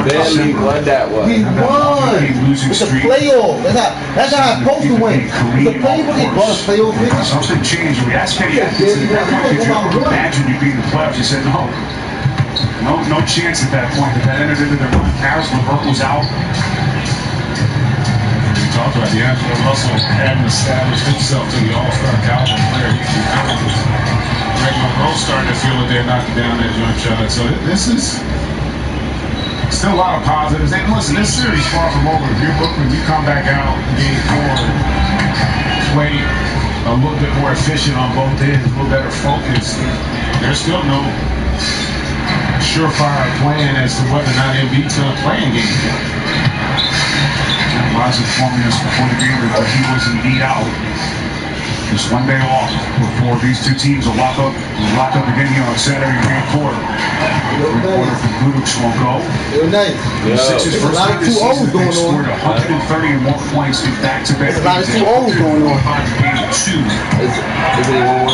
Barely won that one. We won. It's a playoff. That's how I'm supposed to win. It's a playoff. They brought a playoff in. Something changed. We asked Kenny Atkinson at that point, did you ever imagine you being in the playoffs? He said no. No chance at that point. That entered into their run. Harris LeVert was out. Talked about D'Angelo Russell hadn't established himself to the all-star caliber player. Greg Monroe starting to feel that they're knocking down that jump shot. So this is still a lot of positives. And listen, this series far from over. If you're Brooklyn, you come back out in Game 4 and play a little bit more efficient on both ends, a little better focus. There's still no surefire plan as to whether or not Embiid's going to play in Game 4. Lots of informing us before the game that he was indeed out. Just one day off before these two teams will lock up again here on Saturday in Game 4. Reporter from Guduk's won't go. Nice. Sixers first time this season, they scored 130 and 1 points in back-to-back games. A lot of 2-0s going on. Game 2.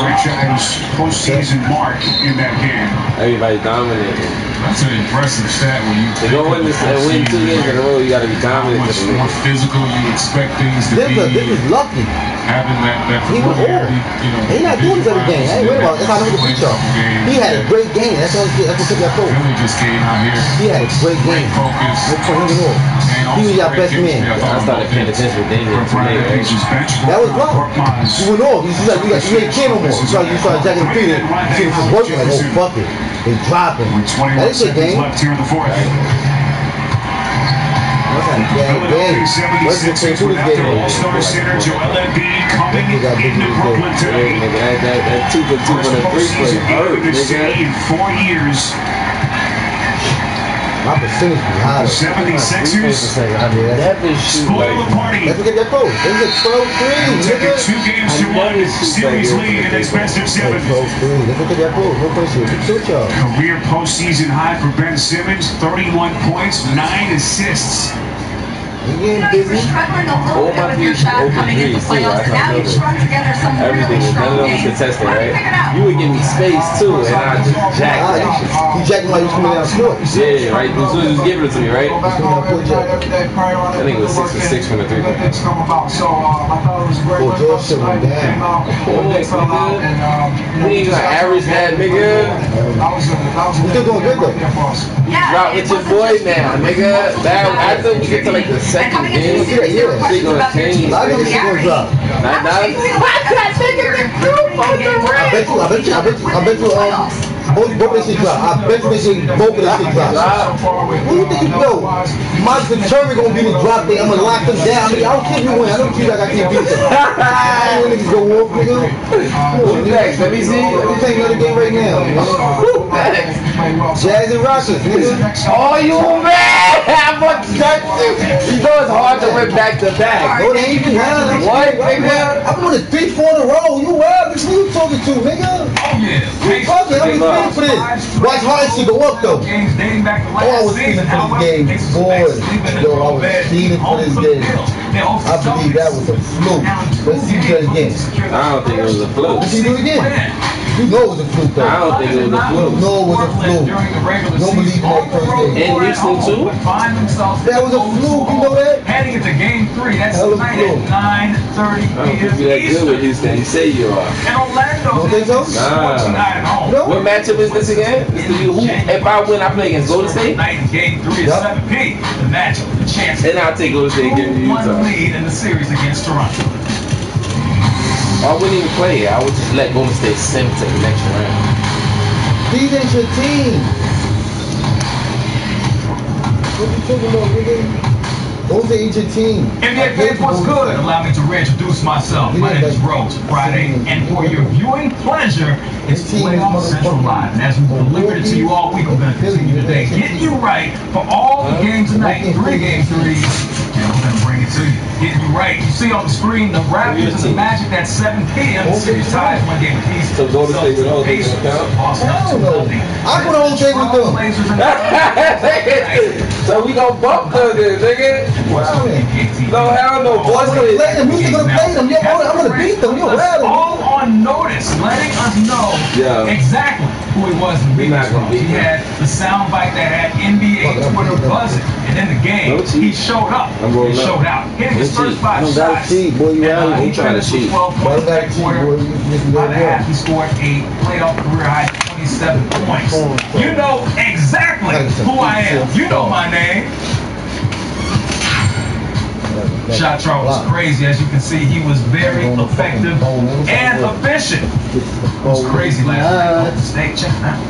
Franchise postseason mark in that game. Everybody dominated. That's an impressive stat when you go win 2 games in a row. You got to be dominant. Much more physical you expect things to be. This is lucky. Having that familiarity, you know. He's not doing this every game. I ain't worried about it. It's not the feature. He had a great game. That's what took that pro. Really just came out here. He had a great game. Focus. He was our best man. I started paying attention to Damian today. That was wrong. You went off. You ain't care no more. You started jacking the feet. You see this is working. Like, oh, fuck it. They dropping. That is a game. Left here in the fourth. Philadelphia 76ers without their all-star center Joel Embiid coming into Brooklyn today. That 2 for 2 for the 3 point hurt, nigga. In 4 years. My percentage is higher. 76ers. Spoil the party. Let's get that post. Let's get 12-3. Taking 2 games to 1 series lead in its best of 7. Let's get that post. No question. Career postseason high for Ben Simmons. 31 points, 9 assists. You know, you were struggling a little bit with your shot coming into playoffs, and now you've strung together some really strong games. Right? You would give me space too, and I just jack that shit. You jacking while you coming down the court. Yeah, right. As soon as you was giving it to me, right? I think it was 6 for 6 from the 3 point. Oh, George shit went down. You ain't gonna average that, nigga. You still doing good though. Drop with your boy now, nigga. After we get to like the second game, shit gonna change. I know shit gonna drop. I bet you Both that shit drop. I bet you both of that shit drop. Where do you think you go? My determinant gonna be the drop thing. I'm gonna lock them down. I don't care if you win. I don't care like I can't beat them. I don't niggas go off, nigga. Next, let me see. Let me play another game right now. Jazz and Rockets, nigga. Oh, you man! I'm on touch you. You know it's hard to win back to back. No, they ain't even wild. What, nigga? I'm on a 3-4 in a row. You wild? Who you talking to, nigga? Oh yeah. You talking? I'm ready for this. Watch how it should go up though. Oh, I was feeling for this game, boy. Yo, I was feeling for this game. I believe that was a fluke. Let's see that again. I don't think it was a fluke. Let's see it again. You know it was a fluke though. I don't think it was a fluke. You know it was a fluke. Don't believe in that first game. In Houston too? That was a fluke, you know that? Heading into game 3, that's tonight at 9:30 I don't think you're that good with Houston. You say you are. And Orlando. You don't think so? Nah. What matchup is this again? If I win, I play against Golden State? Tonight in game 3 at 7 p. The matchup, the chance. And I'll take Golden State against Utah. One lead in the series against Toronto. I wouldn't even play it. I would just let Golden State send to the next round. These ain't your team. What you talking about, nigga? Those ain't your team. NBA fans, what's good? Allow me to reintroduce myself. My name is Rose Friday, and for your viewing pleasure, it's Playoff Central Live. And as we delivered it to you all week, we're going to continue today. Getting you right for all the games tonight, 3 game threes. And we're going to bring it to you. Getting you right. You see on the screen the Raptors and the Magic at 7 p.m. The series ties 1 game apiece. So Golden State with all these count? Hell no. I put on trade with them. So we gonna bump them, nigga. Wow. No, hell no. Boys gonna play them. You're gonna play them. Yo, I'm gonna beat them. You're rally. All on notice, letting us know exactly who he was in the He had the soundbite that had NBA Twitter buzzing. And in the game, he showed up. He showed out. Hitting his first 5 shots. Boy, you out. He trying to cheat. 12 points in the quarter. By the half, he scored a playoff career high 27 points. You know exactly who I am. You know my name. Shot chart was crazy. As you can see, he was very effective and efficient. It was crazy last night. State, check it out.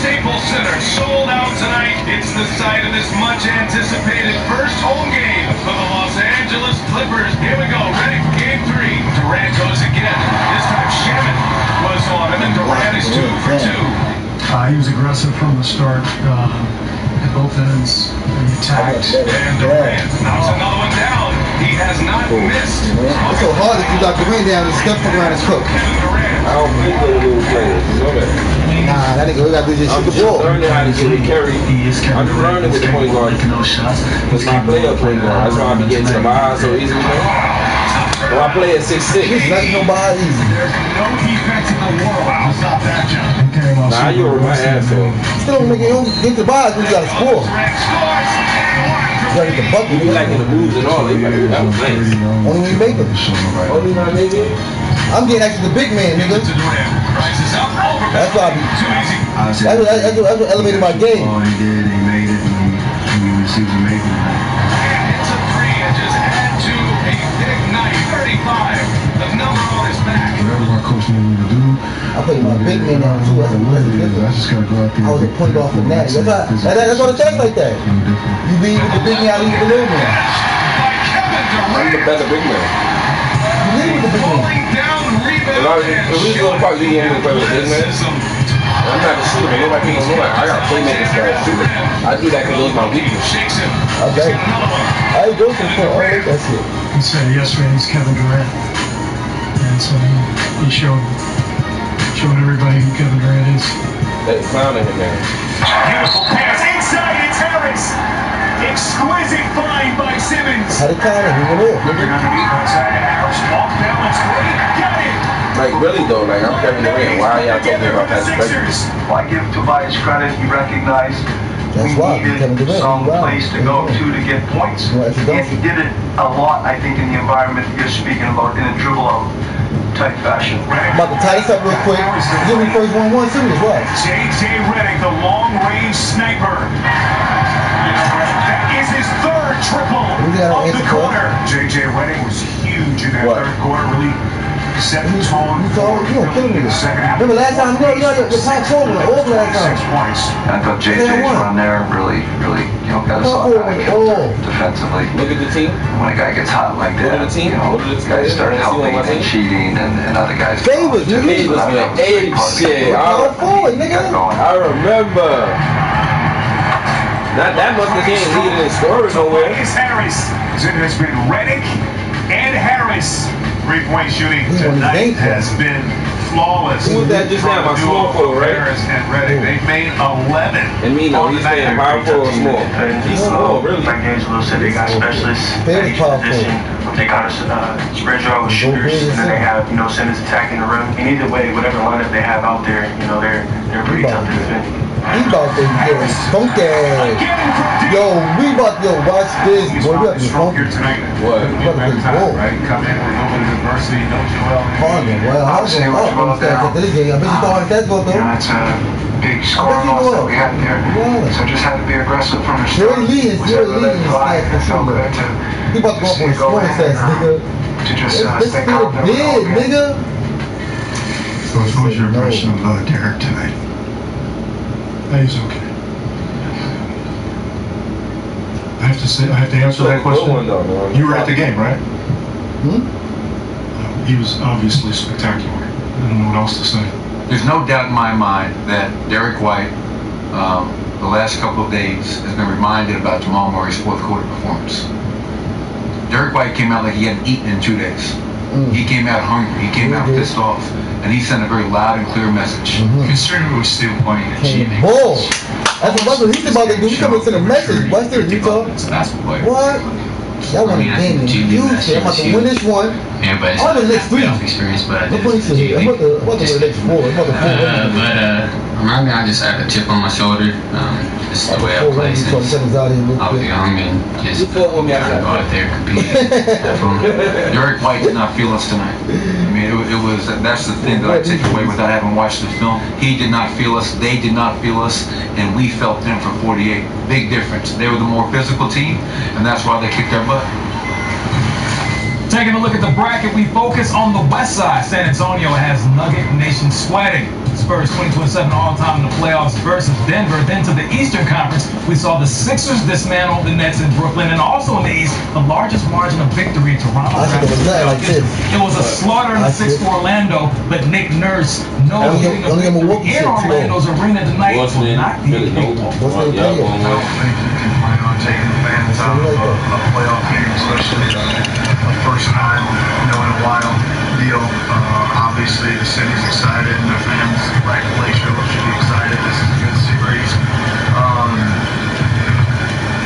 Staples Center sold out tonight. It's the site of this much-anticipated first home game for the Los Angeles Clippers. Here we go, ready for game 3. Durant goes again. This time Shaman was on him, and Durant is 2 for 2. He was aggressive from the start at both ends. He attacked. And Durant knocks another one down. He has not missed. It's so hard to keep Durant down and step around his cook. I don't play little players. You know that. Nah, that nigga, we gotta do this shit. I'm just learning how to get it carry. I'm just learning with the point guard. Because my play up point guard. That's why I be getting to the eyes so easily, man. Well, I play at 6'6". He's not nobody easy. There's no defense in the world to stop that jump. Nah, you were my asshole. Still don't make it. Get the ball when you gotta score. You gotta get the bucket. You like the moves and all. That was nice. Only when you make it. Only when I make it. I'm getting actually the big man, nigga. That's why I be. That's what elevated my game. Oh, he did. He made it. And he received a make it. It's a 3 and just add to a big night. 35. The number on his back. Whatever my coach needed me to do. I played my big man now too. That's I just gotta go out there. I was a point off the net. That's what it tastes like that. You leave with the big man, I leave with the little man. I'm the better big man. You leave with the big man. If we go to the park, we ain't gonna play with big man. I'm not a shooter. Nobody can know that. I got playmaking stuff. I do that because it was my weakness. Okay. I go for it. I like that shit. He said yesterday he's Kevin Durant. And so he showed everybody who Kevin Durant is. They clowning him, man. Beautiful pass inside. It's Harris. Exquisite find by Simmons. How they clown him? He went off. Looking underneath outside of Harris. Off balance. Great. Got it. Like, really, though, like, I'm Kevin Durant. Why are y'all talking about that? Well, I give Tobias credit. He recognized we needed some place to go to get points. And he did it a lot, I think, in the environment that you're speaking about, in a dribble-out type fashion. I'm about to tie this up real quick. Give me first 1-1 series, what? J.J. Redick, the long-range sniper. That is his 3rd triple of the quarter. J.J. Redick was huge in that 3rd quarter, really set the tone. You don't kill me. Remember last time, your top 4 was off last time. 6 points. And I thought JJ's run there really, got us all kind of defensively. Look at the team. When a guy gets hot like that, look at the team. Guys start helping and cheating, and other guys. Favors, nigga. Hey, shit. I remember. That must have been leading in scoring nowhere. Harris. It has been Reddick and Harris. 3-point shooting tonight has been flawless. Who was that just now? My small forward, right? Harris and Reddick. They've made 11. And me, no, he's playing power forward or small. He's small, really. Back games, Little City, they got specialists. Very powerful. They got spread draw with shooters, and then they have, Simmons attacking the rim. And either way, whatever lineup they have out there, they're pretty tough to defend. We about to get funky. Watch this. Boy, we have to be funky. What? We about to get gold. Right? Come in with a little bit of adversity, no Joel. Harden, well, I was going to stats at this game. I bet you thought that's going to It's a big score loss that we had there. So just had to be aggressive from the start. Zero lead in stats for sure. He about to go up on scoring stats, nigga. To just stay confident. Big, nigga. So what was your impression of Derek tonight? He's okay. I have to answer that question. You were at the game, right? He was obviously spectacular. I don't know what else to say. There's no doubt in my mind that Derek White, the last couple of days, has been reminded about Jamal Murray's fourth quarter performance. Derek White came out like he hadn't eaten in 2 days. He came out hungry. He came out pissed off. And he sent a very loud and clear message. Considering we were still playing at GMA. Bull. That's what he's about to do. He's coming to send a message. Watch this, Utah. What? Y'all want to game you shit. I'm about to win this one. On the next 3. Experience, but I did. I'm about to win the next 4. Remind me, I just had a chip on my shoulder. This is the way I play since I was young and just trying to go out there and compete. Derek White did not feel us tonight. I mean, that's the thing that I take away without having watched the film. He did not feel us, they did not feel us, and we felt them for 48. Big difference. They were the more physical team, and that's why they kicked our butt. Taking a look at the bracket, we focus on the west side. San Antonio has Nugget Nation sweating. Spurs 22-7 all-time in the playoffs versus Denver. Then to the Eastern Conference, we saw the Sixers dismantle the Nets in Brooklyn. And also in the East, the largest margin of victory, Toronto. It was a slaughter in the 6-4 Orlando, but Nick Nurse knows getting a victory in Orlando's arena tonight will not be a cakewalk. I don't think you can plan on taking the fans out of a playoff game, especially a first time, in a while deal. Obviously, the city's excited, and the fans rightfully should be excited. This is a good series.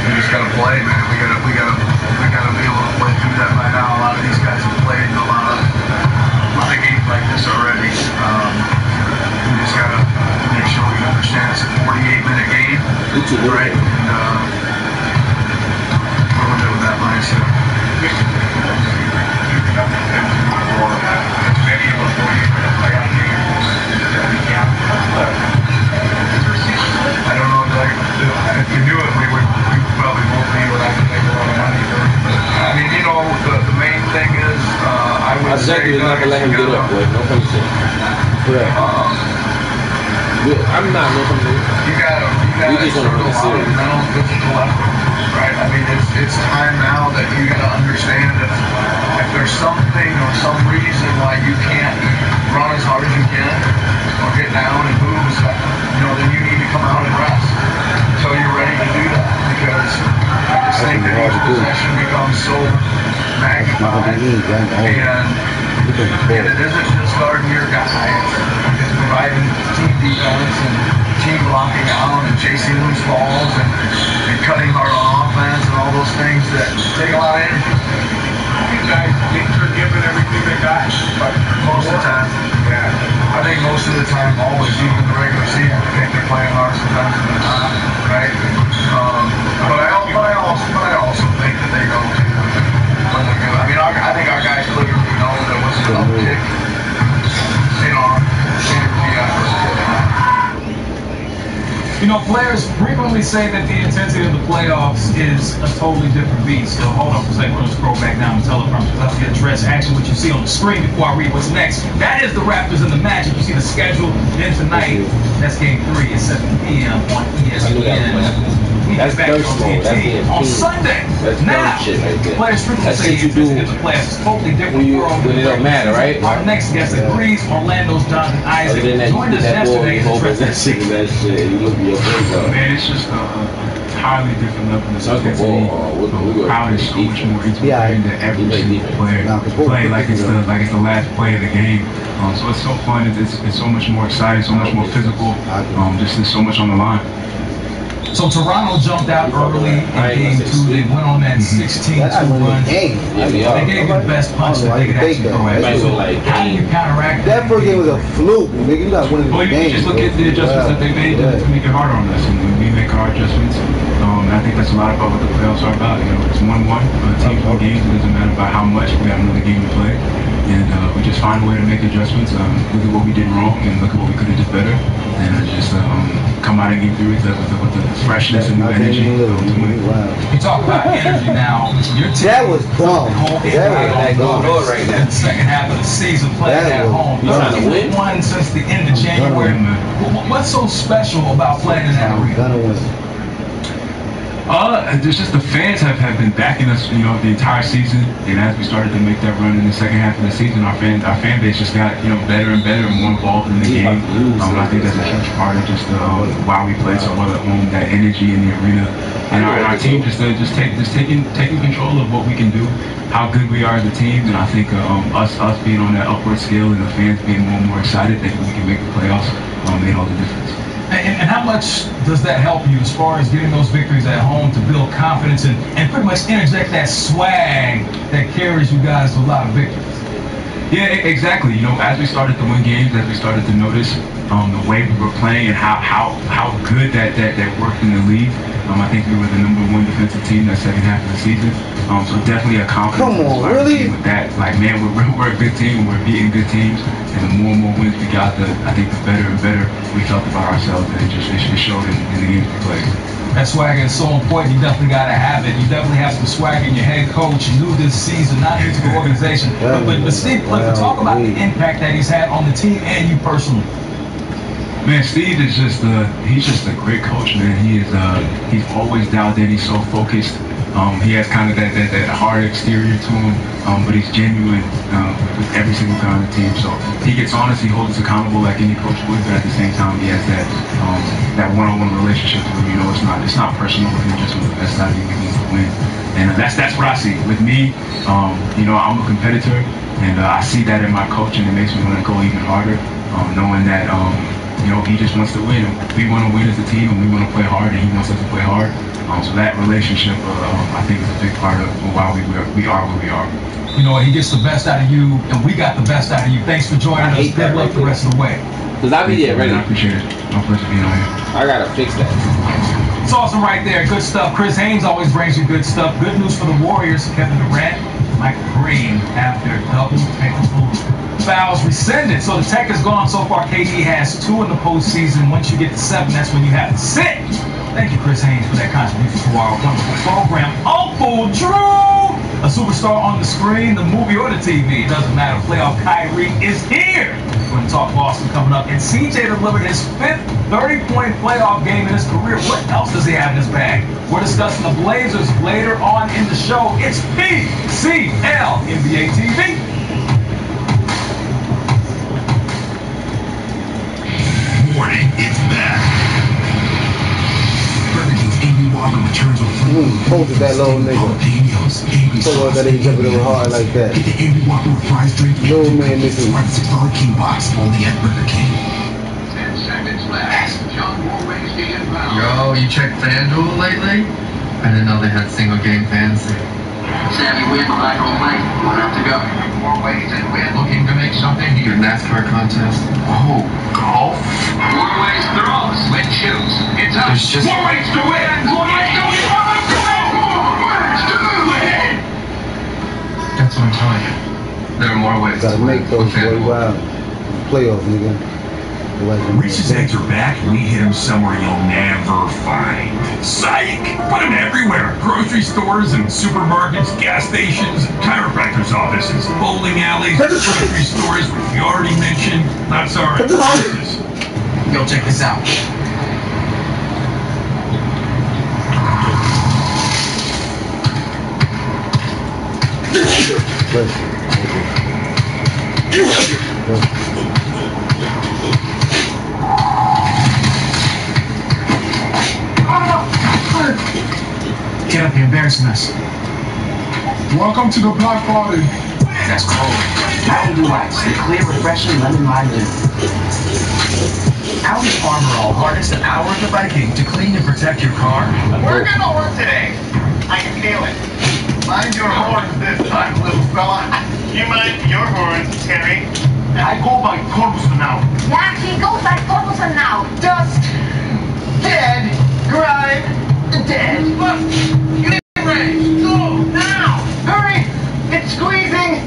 We just gotta play, man. We gotta be able to play through that right now. A lot of these guys have played a lot of games like this already. We just gotta make sure we understand it's a 48-minute game, right? And we're with that mindset. I don't know if we knew it, we probably won't be able to make a lot of money. I mean, the main thing is, I would say not gonna let him get up, boy. No funny. I'm not no funny. You gotta sort of a lot of mental and physical effort, right? I mean, it's time now that you gotta understand if there's something or some reason why you can't run as hard as you can or get down and move as fast, then you need to come out and rest until you're ready to do that, because I just think that each possession becomes so magnified, and it isn't just guarding your guy, it's providing team defense and team locking out and chasing loose balls and cutting hard on offense and all those things that take a lot of energy. You guys think they're giving everything they got? Most of the time. Yeah. I think most of the time, always, even in the regular season, I think they're playing hard sometimes they're not, right? But I also think that they go to when they're good. I mean, I think our guys clearly know there was an uptick in our energy efforts. You know, players frequently say that the intensity of the playoffs is a totally different beast. So hold on for a second, we're going to scroll back down the teleprompter because I have to address actually what you see on the screen before I read what's next. That is the Raptors and the Magic. You see the schedule. Then tonight, that's game 3 at 7 p.m. on ESPN. That's dirt mode. That's the on Sunday. That's now, shit right there. Players frequently That's say shit you do the playoffs is totally different when it don't matter, right? Our next guest agrees. Orlando's Jonathan Isaac joined us yesterday to address that shit. You look at your face up. Man, it's just a entirely different level of intensity. The crowd is so much more into every single player. Play like it's the last play of the game. So it's so fun. It's so much more exciting, so much more physical. Just there's so much on the line. So Toronto jumped out early in game 2. They went on that 16-2 run. They gave you the best punch that they could actually throw at you. How do you counteract that? That first game was a fluke, nigga. You got one of the games. Just look at the adjustments that they made to make it harder on us, and we make our adjustments. I think that's a lot about what the playoffs are about. You know, it's 1-1. Teams win games. It doesn't matter about how much. We have another game to play, and we just find a way to make adjustments. Look at what we did wrong, and look at what we could have did better, and just come out and get through with the freshness and new energy. You talk about energy now. That was dumb. That going on right now. Second half of the season, playing at home. You trying to win? Won since the end of January. What's so special about playing in that arena? There's just the fans have been backing us, you know, the entire season, and as we started to make that run in the second half of the season, our fan base just got, you know, better and better and more involved in the game. I think that's a huge part of just why we play so well at home, that energy in the arena, and our team just taking control of what we can do, how good we are as a team, and I think us being on that upward scale and the fans being more and more excited that we can make the playoffs made all the difference. And how much does that help you as far as getting those victories at home to build confidence and pretty much interject that swag that carries you guys to a lot of victories? Yeah, exactly. You know, as we started to win games, as we started to notice the way we were playing and how good that worked in the league, I think we were the #1 defensive team that second half of the season. So definitely a confidence. Come on, really? With that, like, man, we're a good team. We're beating good teams, and the more and more wins we got, I think the better and better we felt about ourselves, and it showed in the games we played. That swagger is so important. You definitely got to have it. You definitely have some swagger in your head coach. New this season, not new to the organization. But Steve Clifford, talk about the impact that he's had on the team and you personally. Man, Steve is he's just a great coach, man. He's always dialed in. He's so focused. He has kind of that hard exterior to him, but he's genuine with every single guy on the team. So he gets honest, he holds us accountable like any coach would, but at the same time he has that one-on-one relationship where, you know, it's not personal with him, just with the best out of you, he needs to win. And that's what I see. With me, you know, I'm a competitor, and I see that in my coach, and it makes me want to go even harder, knowing that you know, he just wants to win. We want to win as a team, and we want to play hard, and he wants us to play hard. So that relationship, I think, is a big part of why we are where we are. You know, he gets the best out of you, and we got the best out of you. Thanks for joining us. Good luck the rest of the way. Because I be there ready. I appreciate it. My pleasure being on here. I got to fix that. It's awesome right there. Good stuff. Chris Haynes always brings you good stuff. Good news for the Warriors. Kevin Durant, Michael Green, after double technical fouls rescinded. So the tech is gone so far. KD has 2 in the postseason. Once you get to 7, that's when you have to sit. Thank you, Chris Haynes, for that contribution to our wonderful program. Uncle Drew, a superstar on the screen, the movie or the TV. It doesn't matter. Playoff Kyrie is here. We're going to talk Boston coming up. And CJ delivered his 5th 30-point playoff game in his career. What else does he have in his bag? We're discussing the Blazers later on in the show. It's PCL NBA TV. Warning, it's back. Returns with posted that little nigga. So that he jumping over hard like that. Get the Angry Whopper with fries, drink, no man, this is $6 King Box only at Burger King. 10 seconds left. Yo, you checked FanDuel lately? I didn't know they had single game fantasy. Sammy win behind home plate. 1 up to go. More ways and we're looking to make something here. Your NASCAR contest. Oh, golf. More ways throws. Win shoes. It's up. There's just more ways to win. More ways to win. More ways to win. That's what I'm telling you. There are more ways. Gotta make those boy wild. Playoff, nigga. Reese's eggs are back, and we hit them somewhere you'll never find. Psych! Put them everywhere. Grocery stores and supermarkets, gas stations, chiropractors' offices, bowling alleys, grocery stores, which we already mentioned. That's our offices. Go check this out. Get up, you're embarrassing us. Welcome to the block party. That's cold. Mountain Dew Ice, the clear, refreshing lemon lime dew. Audi Armor All, harness the power of the Viking to clean and protect your car. We're gonna work today. I can feel it. Mind your horns this time, little fella. You mind your horns, Terry? I go by Corpus now. Yeah, he goes by Corpus now. Dust. Dead. Grime. Dead. Look, you need range. Go now. Hurry. It's squeezing.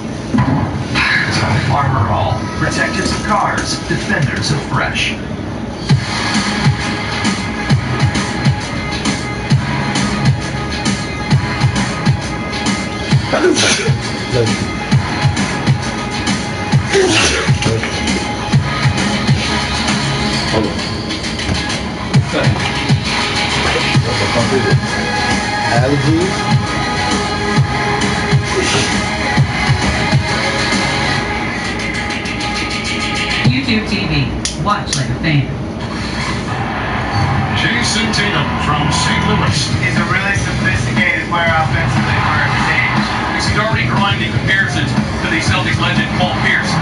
Armor All, protectors of cars, defenders of fresh. Allergies. YouTube TV. Watch like a fan. Jason Tatum from St. Louis. He's a really sophisticated player offensively for his age. He's already grinding comparisons to the Celtics legend Paul Pierce.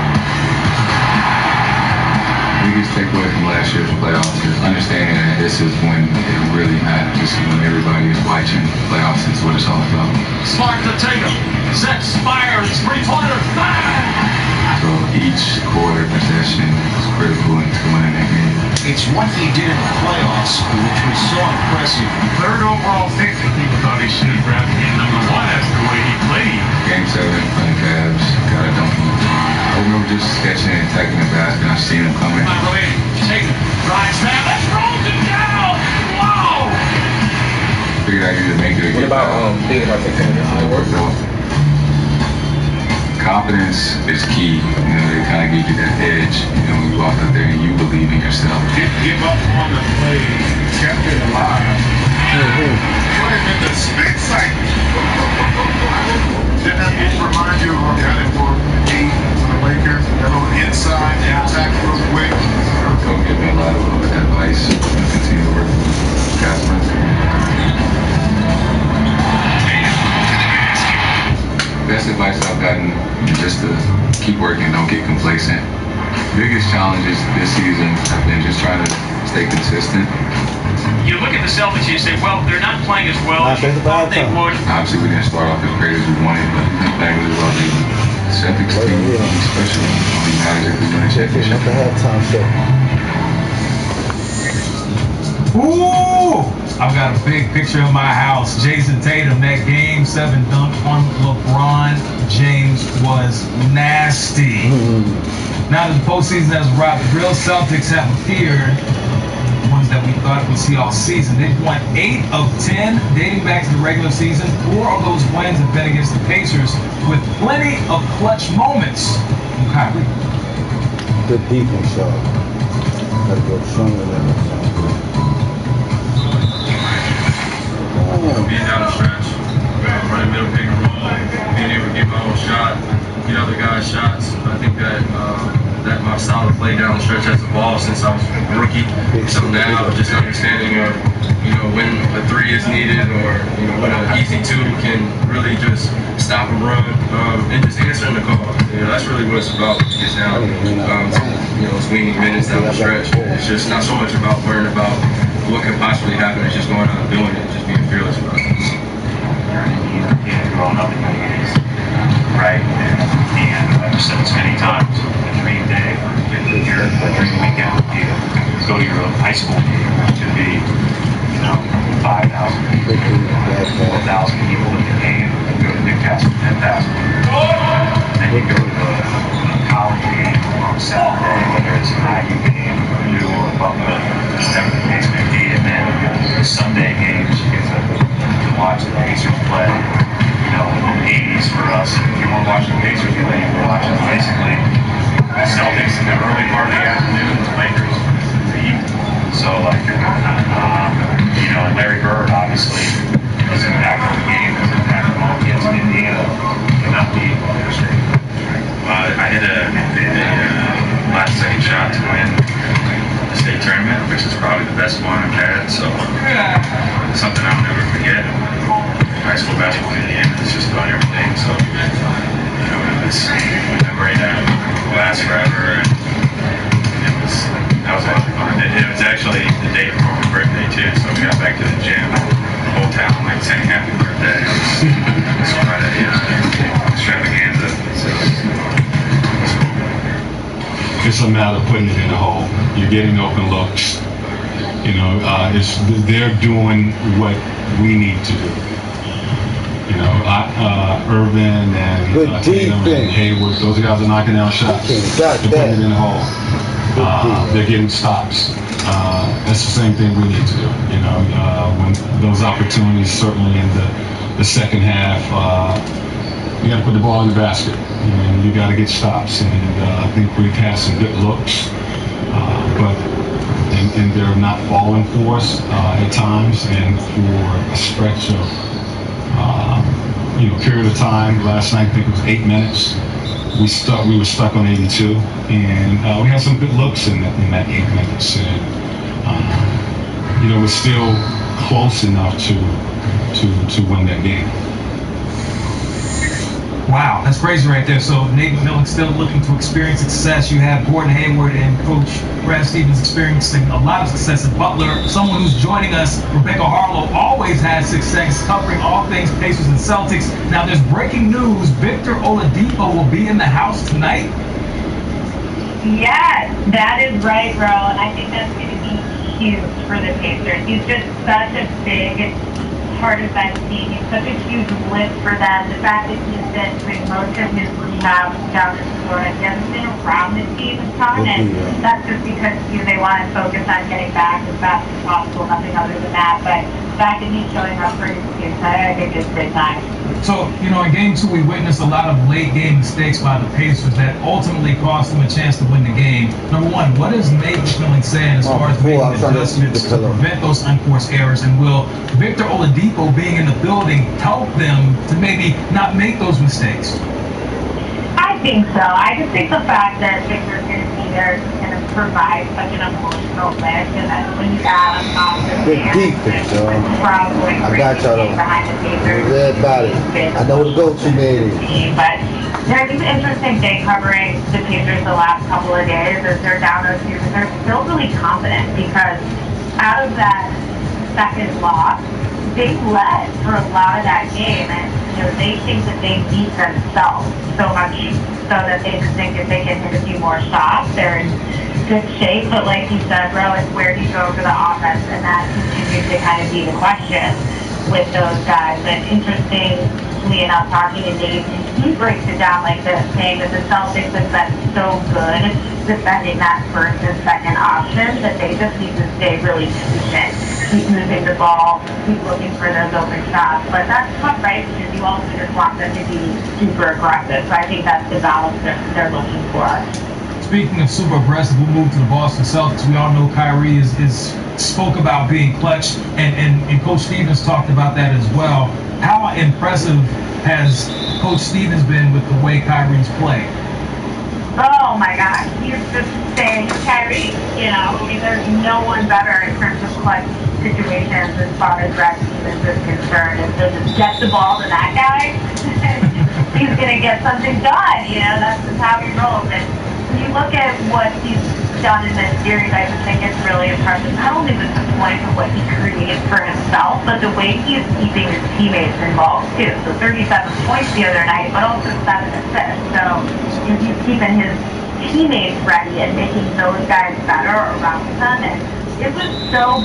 Biggest takeaway from last year's playoffs is understanding that this is when it really matters. This is when everybody is watching. Playoffs is what it's all about. Smart to Tatum. Sets, fires, three-pointer, bang! So each quarter possession is critical into winning that game. It's what he did in the playoffs, which was so impressive. Third overall pick. People thought he should have drafted him #1 after the way he played. Game 7, playing Cavs, got a dunk on LeBron. I remember just catching and attacking the basket, and I seen him coming. Tatum drives down, that throws it down! Wow! Figured I needed to make it. What about thinking about taking this to work? Confidence is key. You know, they kind of give you that edge. You know, when you walk out there and you believe in yourself. Give up on the play, kept it alive. Put him in the spit cycle. Didn't it remind you of what got it for me for the Lakers? That little inside attack real quick. Coach gave me a lot of advice to continue to work with Casper. Best advice I've gotten is just to keep working, don't get complacent. Biggest challenges this season have been just trying to stay consistent. You look at the Celtics and you say, well, they're not playing as well as you thought they would. Obviously, we didn't start off as great as we wanted, but we've been playing really well. The Celtics team is special. It only matters if we win a championship. At the halftime show. Ooh! I've got a big picture of my house. Jason Tatum, that Game 7 dunk on LeBron James was nasty. Now that the postseason has arrived, the real Celtics have appeared. The ones that we thought we'd see all season. They've won 8 of 10 dating back to the regular season. 4 of those wins have been against the Pacers with plenty of clutch moments from Kyrie. Good defense, y'all. Gotta go stronger than that. Being down the stretch, running middle pick and roll, being able to get my own shot, get other guys' shots. I think that that my style of play down the stretch has evolved since I was a rookie. So now just understanding of, you know, when a 3 is needed or, you know, when an easy 2 can really just stop and run and just answering the call. You know, that's really what it's about. It's now, you know, swinging minutes down the stretch. It's just not so much about worrying about what could possibly happen. It's just going out and doing it, just being fearless about it. Growing up in the 80s, right? And I've said this many times, the dream day for your dream weekend would be to go to your high school game, which would be, you know, 5,000 people, 4,000 people in the game, and go to Newcastle, 10,000. Then you go to a college game on Saturday, whether it's an IU game best fun I've had, so something I'll never forget. High school basketball in Indiana is just about everything, so it's a memory that will last forever, and that was a lot of fun. It was actually the day before my birthday too, so we got back to the gym, the whole town like saying happy birthday. It was quite a extravaganza. So it's a matter of putting it in the hole. You're getting open looks. They're doing what we need to do. Irvin and Tatum and Hayward, those guys are knocking down shots. They're putting it in the hole. They're getting stops. That's the same thing we need to do. When those opportunities, certainly in the second half, you got to put the ball in the basket. You got to get stops. And I think we've had some good looks, but they're not falling for us at times. And for a stretch of period of time, last night I think it was 8 minutes. We were stuck on 82, and we had some good looks in that 8 minutes, and we're still close enough to win that game. Wow, that's crazy right there. So Nate McMillan still looking to experience success. You have Gordon Hayward and Coach Brad Stevens experiencing a lot of success at Butler. Someone who's joining us, Rebecca Harlow, always has success covering all things Pacers and Celtics. Now there's breaking news. Victor Oladipo will be in the house tonight. Yes, that is right, bro. And I think that's going to be huge for the Pacers. He's just such a big part of that team. He's such a huge lift for them. The fact that he's been doing most of his rehab down in Florida, he hasn't been around the team a ton, and that's just because they want to focus on getting back as fast as possible, nothing other than that. But the fact that he's showing up for his team, I think it's great time. So, in Game 2, we witnessed a lot of late-game mistakes by the Pacers that ultimately cost them a chance to win the game. Number one, what is Nate McMillan saying as far as making adjustments to prevent those unforced errors? And will Victor Oladipo being in the building help them to maybe not make those mistakes? I think so. I just think the fact that Victor's going to be there is going to provide such an emotional lift, and that when you add on top of the defense, probably I got y'all behind the Pacers. Everybody, I know the go-to man is. But there's an interesting thing covering the Pacers the last couple of days as they're down 0-2, but they're still really confident because out of that second loss, they led for a lot of that game, and they think that they beat themselves so much so that they just think if they can hit a few more shots, they're in good shape. But like you said, bro, it's where do you go for the offense, and that continues to kind of be the question with those guys. And interestingly enough, talking to Dave, he breaks it down like this, saying that the Celtics have been so good defending that first and second option that they just need to stay really patient. Keep moving the ball, keep looking for those open shots. But that's tough, right? Because you also just want them to be super aggressive. So I think that's the balance they're looking for. Speaking of super aggressive, we'll move to the Boston Celtics. We all know Kyrie is spoke about being clutch, and Coach Stevens talked about that as well. How impressive has Coach Stevens been with the way Kyrie's played? Oh my gosh, he's just saying Kyrie, there's no one better in terms of clutch situations as far as Brad Stevens is concerned. And so just get the ball to that guy, he's going to get something done. That's just how he rolls. And when you look at what he's done in this series, I just think it's really impressive. Not only with the point of what he creates for himself, but the way he's keeping his teammates involved too. So 37 points the other night, but also 7 assists. So he's keeping his teammates ready and making those guys better around them. And it was so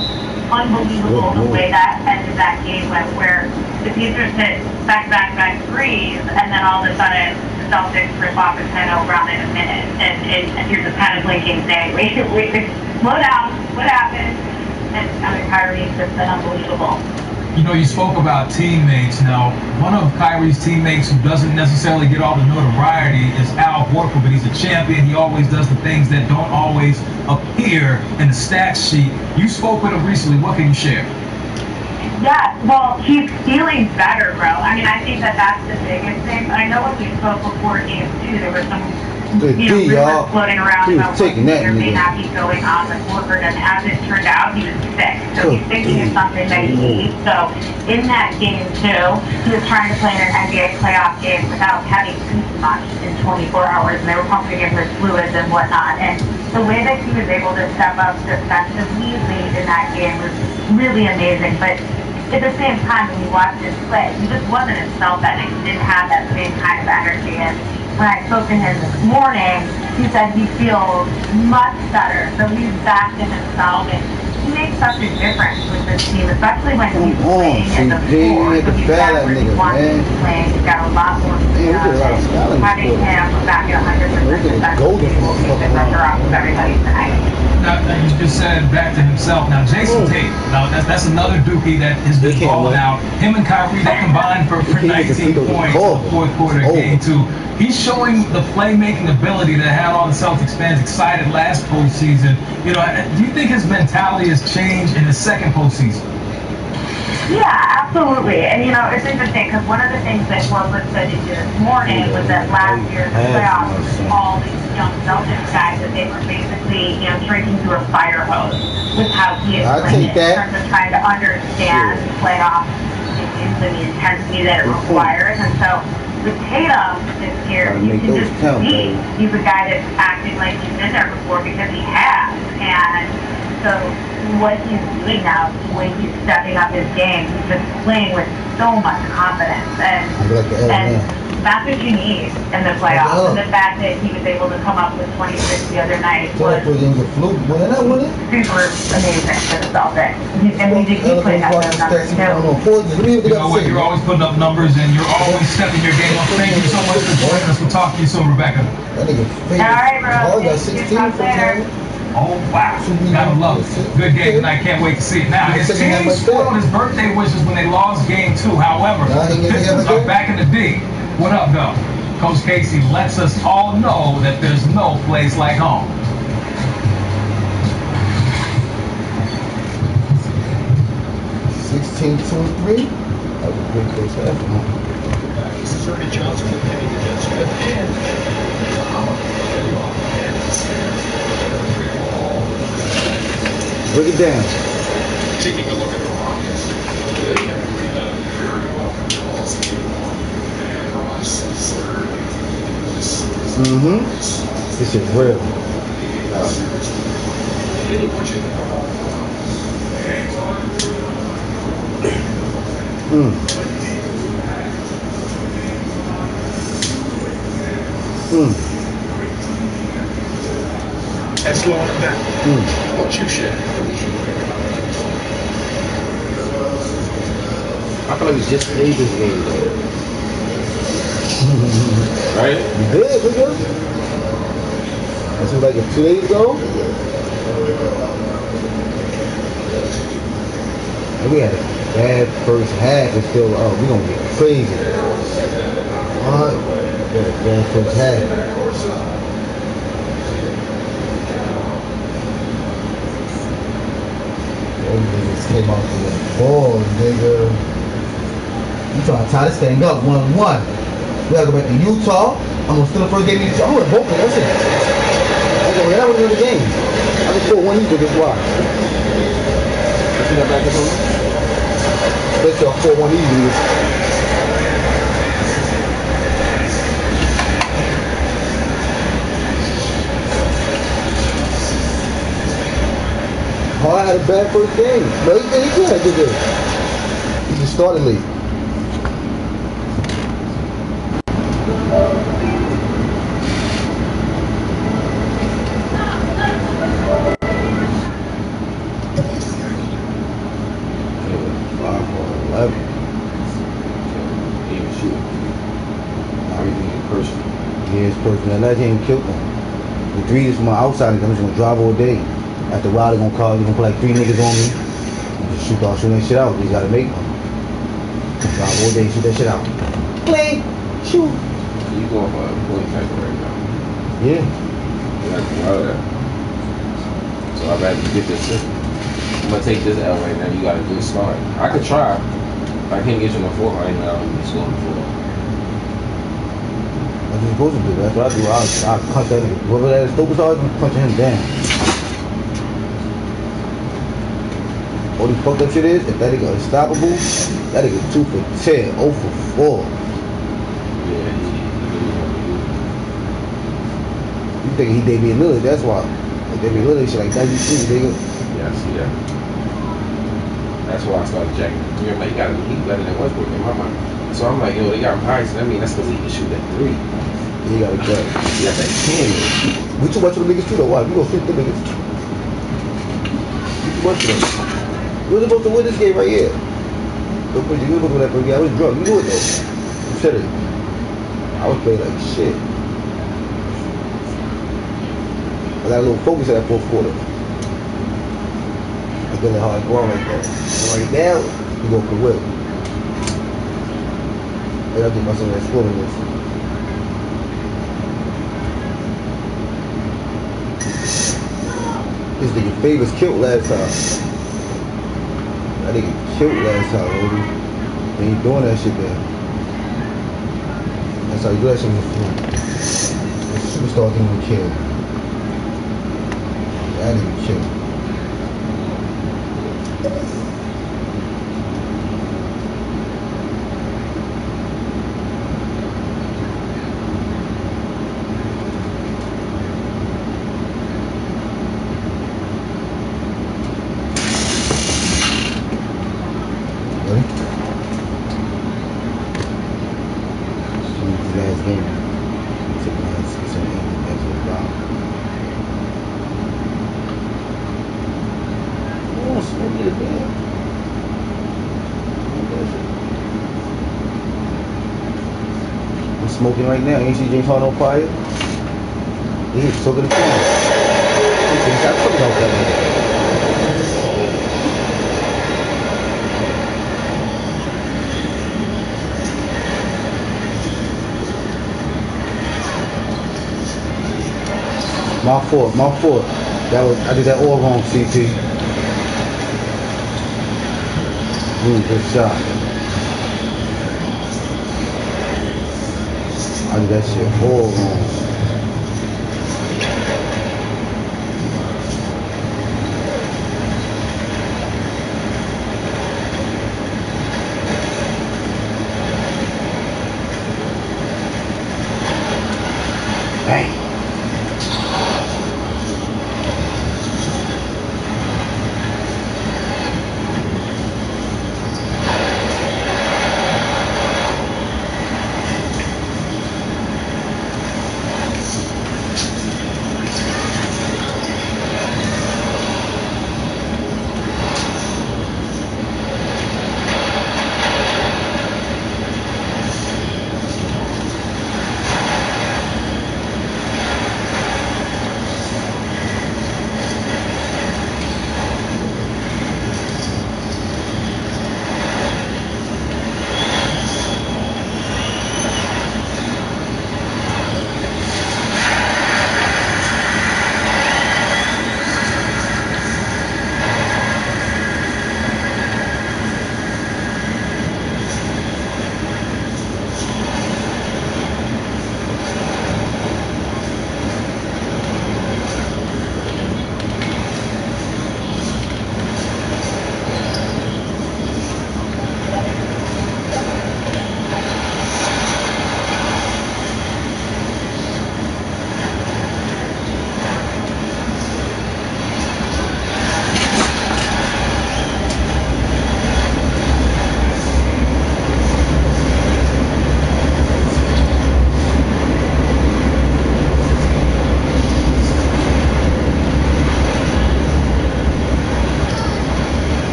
unbelievable the way that ended that game went, where the Pacers hit back-to-back threes, and then all of a sudden the Celtics rip off a 10-0 run in a minute, and you're just kind of blinking, saying, wait, slow down, what happened? And Kyrie's just been unbelievable. You spoke about teammates. Now, one of Kyrie's teammates who doesn't necessarily get all the notoriety is Al Horford, but he's a champion. He always does the things that don't always appear in the stat sheet. You spoke with him recently. What can you share? Yeah, well, he's feeling better, bro. I mean, I think that's the biggest thing. I know when we spoke before game 2, there were some rumors floating around about what may or may nigga. not be going on with Woodward, and as it turned out, he was sick. So he's thinking of something that he needs. So in that game too, he was trying to play in an NBA playoff game without having eaten much in 24 hours, and they were pumping him with fluids and whatnot. And the way that he was able to step up defensively late in that game was really amazing. But at the same time, when you watched him play, he just wasn't himself that night. He didn't have that same kind of energy. And when I spoke to him this morning, he said he feels much better. So he's back to himself, and he makes such a difference with this team, especially when he's playing in the floor. So he's back where he wants to be playing. He's got a lot more having him back at 100% defensively will keep the pressure off of everybody tonight. Now, you just said back to himself. Now, Jason Tate, now that's another Dookie that has been balling out. Him and Kyrie, they combined for 19 points in the fourth quarter of game 2. He's showing the playmaking ability that had all the Celtics fans excited last postseason. You know, do you think his mentality has changed in the second postseason? Yeah, absolutely. And, you know, it's interesting because one of the things that Woodward said to you this morning was that last year's playoffs, all these young Celtics guys, that they were basically, you know, drinking through a fire hose with how he explained it in terms of trying to understand playoff games and the intensity that it requires. And so with Tatum this year, you can just see he's a guy that's acting like he's been there before because he has. And so what he's doing now, the way he's stepping up his game, he's just playing with so much confidence. And that's what you need in the playoffs. And the fact that he was able to come up with 26 the other night was super amazing for the Celtics. And we did keep putting up those numbers too. You know what? You're always putting up numbers and you're always stepping your game up. Thank you so much for joining us. We'll talk to you soon, Rebecca. All right, bro. Talk later. Oh, wow. Gotta love it. Good game tonight. Can't wait to see it. Now, his team spoiled his birthday wishes when they lost game 2. However, the Pistons are back in the D. What up, though? Coach Casey lets us all know that there's no place like home. $16-23. That was a great first half. This is Ernie Johnson with Kenny Smith and break it down. Taking a look at the Rockets. This is real. That's slowing him down. What you share? I feel like we just played this game, though. Right? You did, nigga. This was like 2 days ago. And we had a bad first half and still, we gonna get crazy. Alright. We had a bad first half. Niggas came out to the ball, nigga. You trying to tie this thing up 1-1. We gotta go back to Utah. I'm gonna steal the first game in Utah. I'm gonna both of them. That's it. That was another game. I just scored 1 Utah, just watch. You see that back at home? Bet you I'll 4-1 easy. I had a bad first game. No, he did. I did good. He just started late. Yeah, it's personal. That ain't killed him. The three is from my outside. I'm just gonna drive all day. After a while, they're gonna call. They're gonna put like 3 niggas on me. And just shoot that shit out. They gotta make them. Drive all day, shoot that shit out. Play, shoot. You going for a point type right now? Yeah. You got to come out of that. So I'd rather get this system. I'm gonna take this L right now. You got a good start. I could try. If I can't get you on the floor right now, I'm just going to the floor. That's what you're supposed to do. That's what I do. I'll punch that nigga. Whoever that is focused on, I'm punching him down. All this fucked up shit is, if that nigga unstoppable, that nigga 2 for 10, 0 for 4. You thinking he Damian Lillard, that's why. Like Damian Lillard shit like 93, nigga. Yeah, I see that. That's why I started jacking. You know, like, he better than Westbrook in my mind. So I'm like, yo, they got him high, so I mean, that's because he can shoot that 3. He got a gun. He got that 10. We too much for the niggas too, though. Why? We gonna shoot the niggas. We too much for them. We were supposed to win this game right here. Don't put you with that first game. I was drunk. You knew it, though. You said it. I was playing like shit. I got a little focus at that fourth quarter. I feel like hard going like that. So right now, we go for Will. And I'll get myself that score in this. This nigga Favors killed last time. That nigga killed last time, baby. They ain't doing that shit there. That's how you do that shit in the floor. The superstar didn't even kill. That nigga killed. Smoking right now. Ain't see James Harden on fire? He's talking to the camera. He's got talking about that. My fault. I did that all wrong, CP. Good shot. I did that shit all wrong. Hey.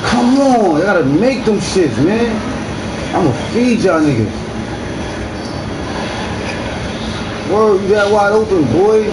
Come on, I gotta make them shits, man. I'ma feed y'all niggas. Whoa, you got wide open, boy.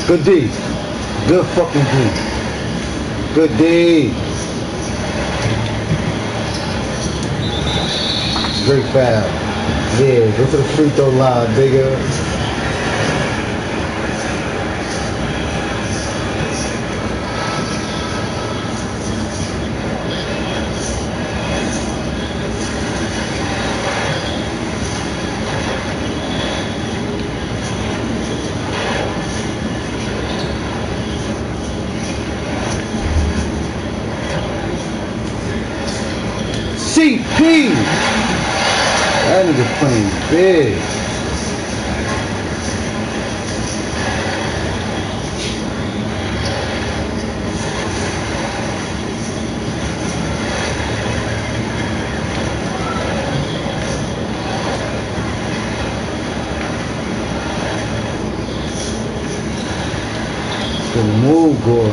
Good D. Good fucking D. Good D. Great foul. Yeah, go to the free throw line, nigga. CP! That nigga playing big. Good move, boy.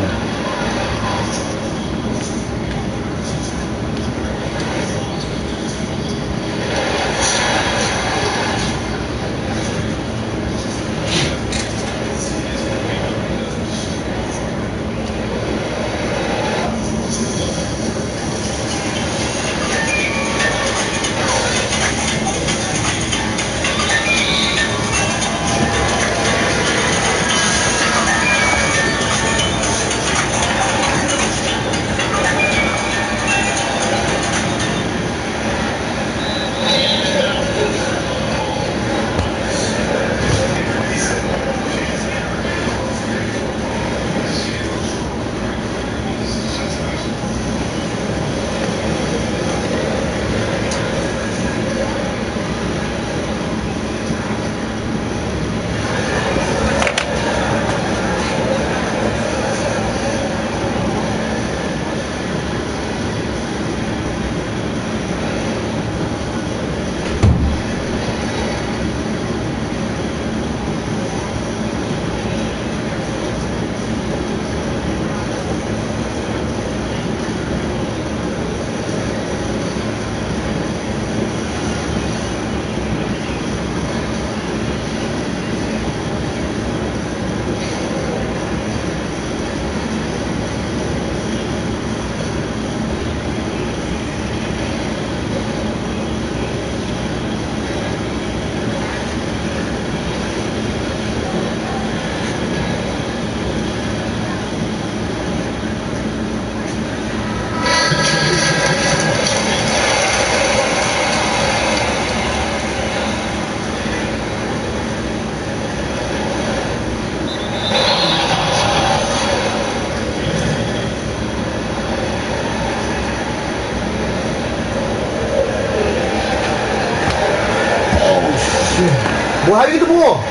Well, how you get the ball? I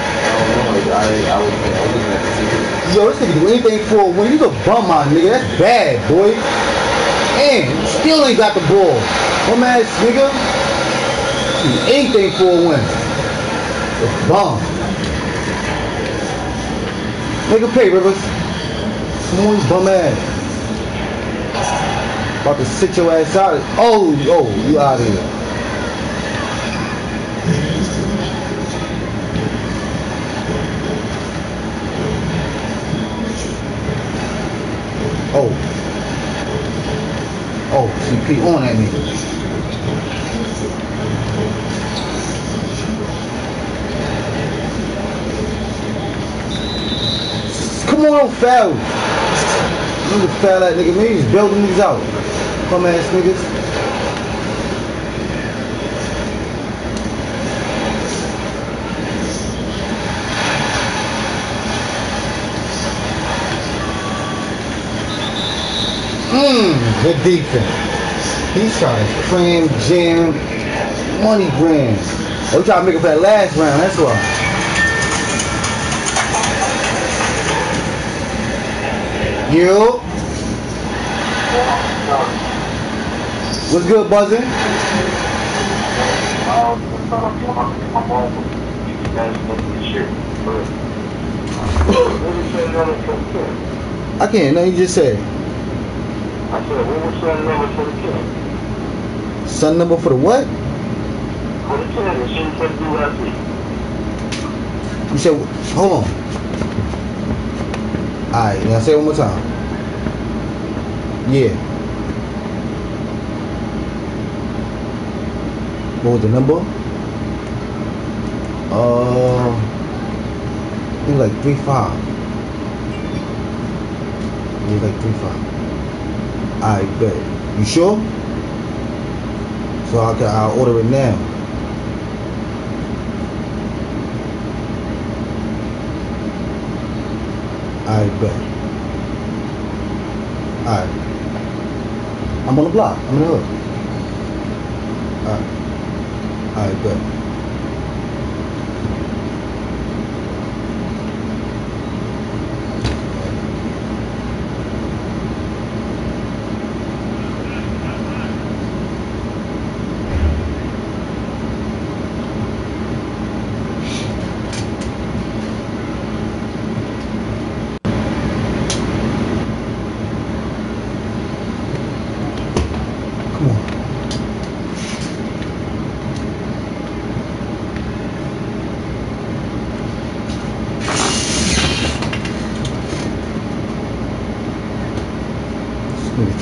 was looking at the TV. Yo, this nigga do anything for a win. He's a bum out, nigga. That's bad, boy. And still ain't got the ball. Bum ass nigga. Do anything for a win. A bum. Nigga pay, Rivers. Come on, you bum ass. About to sit your ass out. Oh, you out of here. Oh, CP on that nigga. Come on, don't foul. You need to foul that nigga. Man, he's building these out. Come ass niggas. Good defense. He's trying to cram, jam, money grams. Oh, he trying to make it for that last round, that's why. Yo. What's good, buzzing? I can't. No, you just said. I said, what was son number for the kid? Son number for the what? For the kid, and she said do last week. You said, hold on. Alright, now say it one more time. Yeah. What was the number? It was like 3-5. It was like 3-5. I bet. You sure? So I'll order it now. I bet. Alright. I'm on the block. I'm in the hood. Alright. I bet.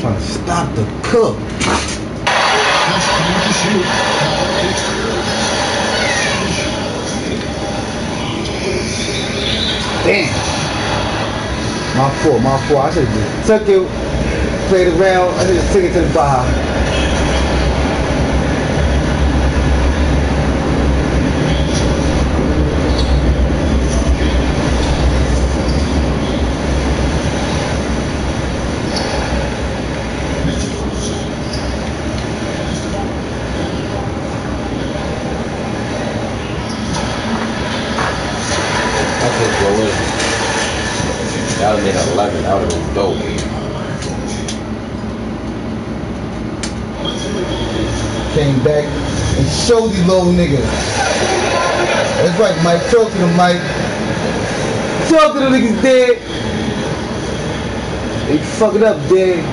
Trying to stop the cook. Damn. My fault. I should have took it, played around. I should have took it to the bar. That would have made 11. That would have been dope. Came back and showed these little niggas. That's right, Mike. Talk to them, Mike. Talk to the niggas dead. They fuck it up, dead.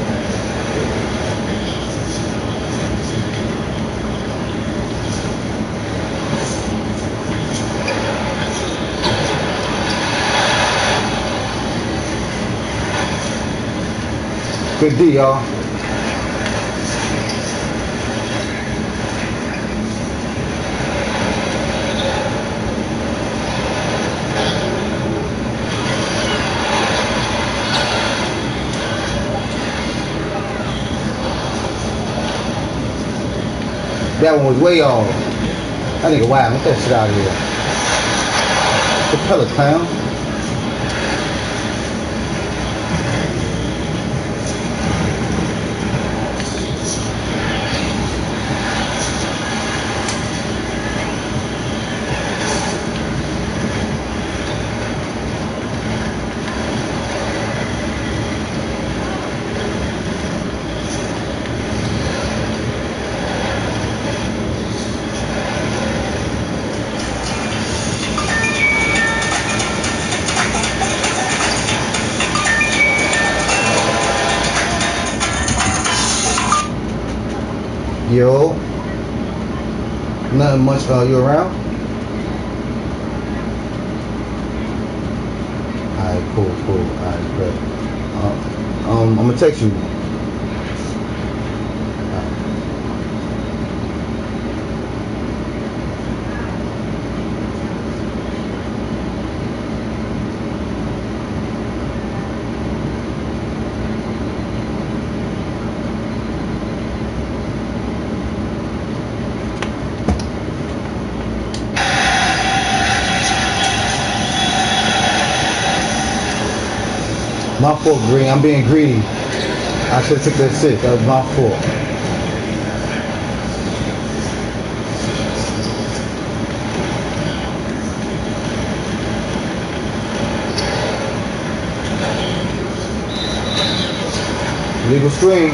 Good D, y'all. That one was way off. That nigga wild. Get that shit out of here. Propeller clown. Yo, nothing much. You around? Alright, cool. Alright, great. I'm gonna text you. My fault, Green. I'm being greedy. I should have took that 6. That was my fault. Legal screen.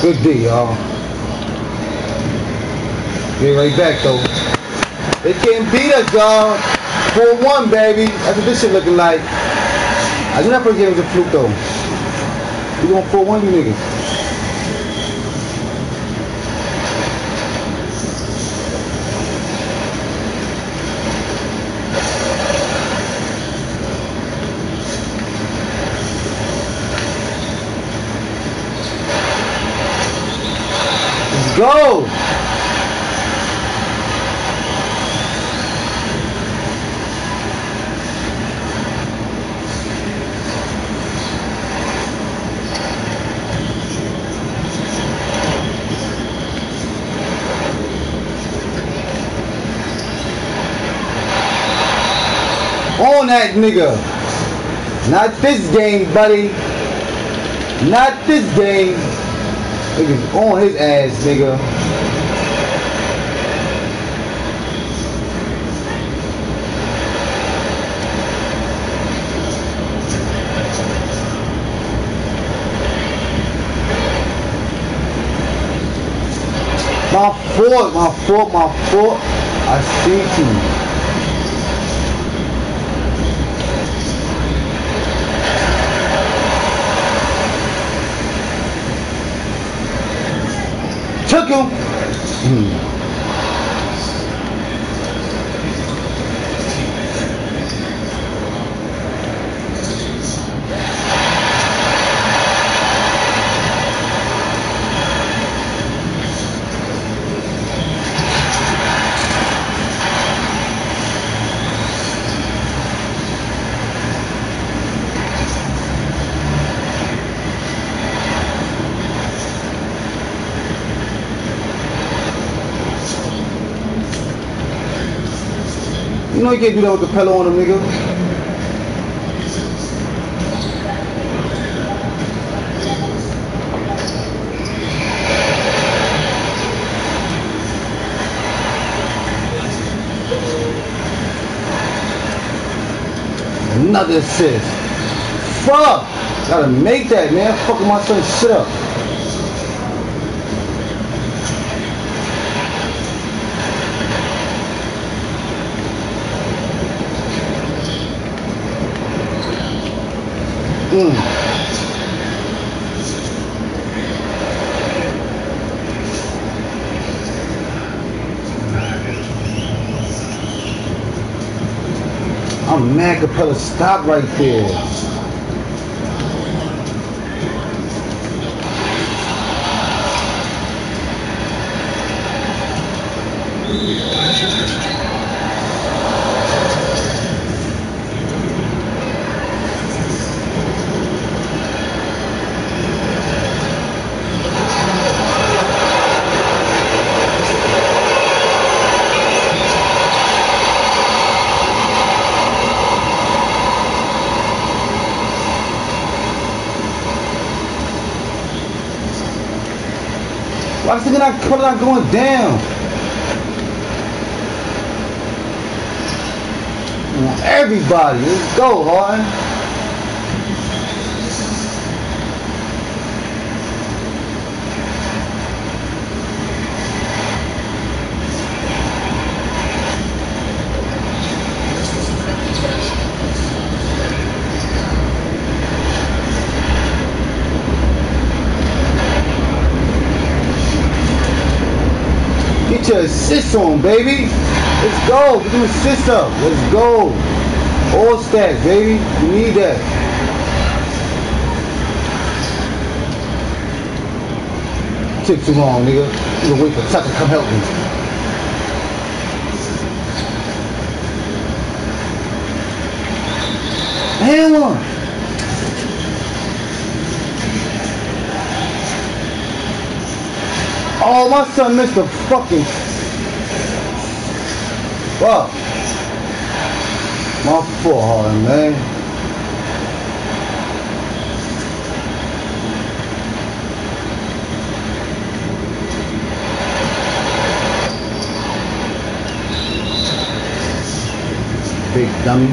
Good D, y'all. Get right back, though. They can't beat us, y'all. 4-1, baby. That's what this shit looking like. I knew that first game was a fluke, though. We going 4-1, you niggas. Let's go. On that nigga. Not this game, buddy. Not this game. Niggas on his ass, nigga. My fault. I see you. Took him. You know you can't do that with the pillow on him, nigga. Another assist. Fuck! Gotta make that, man. Fucking my son's shit up. I'm mad Capella, stop right there. Why is it not going down? Everybody, let's go, Harden. Get your assists on, baby. Let's go. Get them assists up. Let's go. All stats, baby. You need that. Took too long, nigga. You gonna wait for Tucker to come help me. Hand one. Oh, my son missed the fucking. Fuck. My fault, hard, man. Big dummy.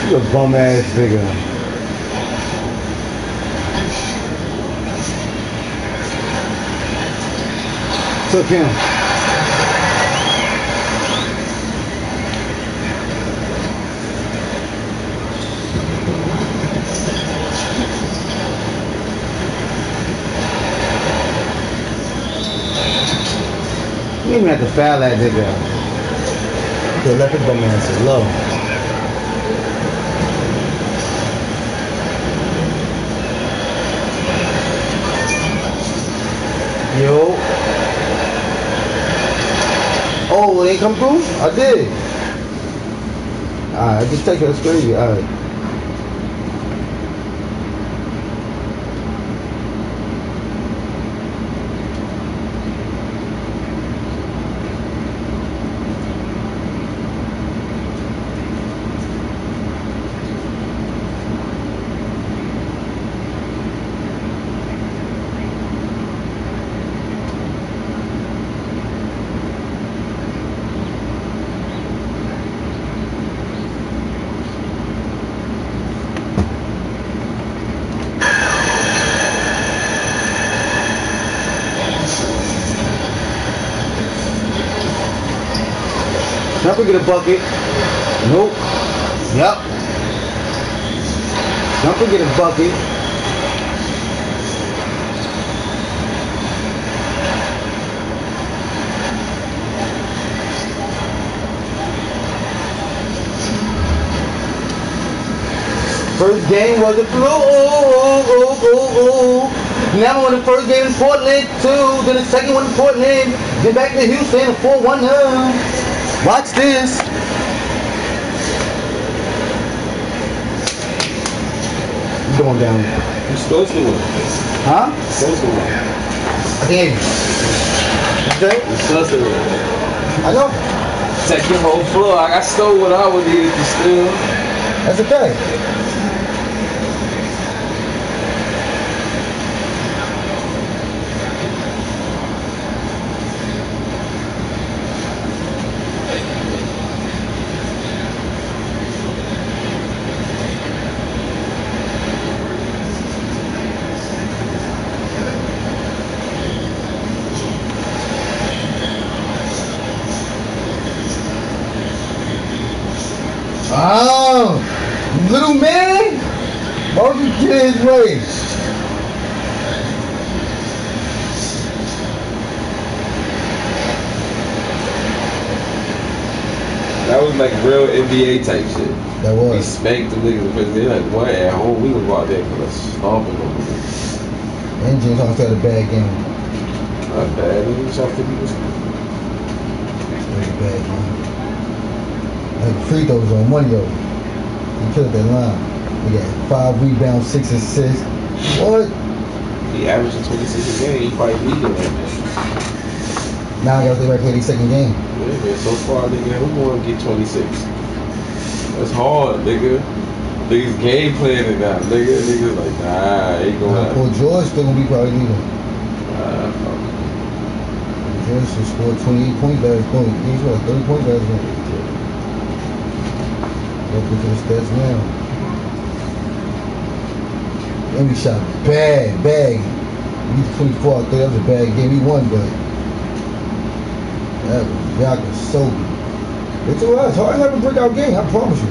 You a bum ass nigga. Took him. You didn't even have to foul that nigga. You left his bum ass alone. Yo. Oh, it ain't come through? I did. Alright, I just take it. That's crazy. Alright. Jumper get a bucket. Nope. Yep. Jumper get a bucket. First game was a flu. Now won the first game in Portland, 2. Then the second one in Portland. Then back to Houston, a 4-1. Watch this. You going down. You're supposed to win. Huh? You're supposed to win. I can't. Okay? You're supposed to win. I know. Take your whole floor. I stole what I would need to steal. That's okay. Oh, little man, why would you get his way? That was like real NBA type shit. That was. He spanked the niggas because they like, what at home? We gonna go out there for a stomping on them. And James Harden had a bad game. Not bad. He was shot 50%. Very bad game. Like free throws on money though. He killed that line. He got 5 rebounds, 6 assists. What? He averaging 26 a game. He probably beat him right now. Now I gotta stay back play the second game. Yeah, man. So far, nigga, who gonna get 26? That's hard, nigga. Niggas game planning now, nigga. Niggas like, nah, ain't going. Paul George still gonna be probably leading. Fuck. George just scored 28 points last game. He's what, 30 points last game. Look at the stats now. And we shot bad. He's 24 out there. That was a bad game. He won, but that was Yaka so good. It's all right. It's hard to have a breakout game, I promise you.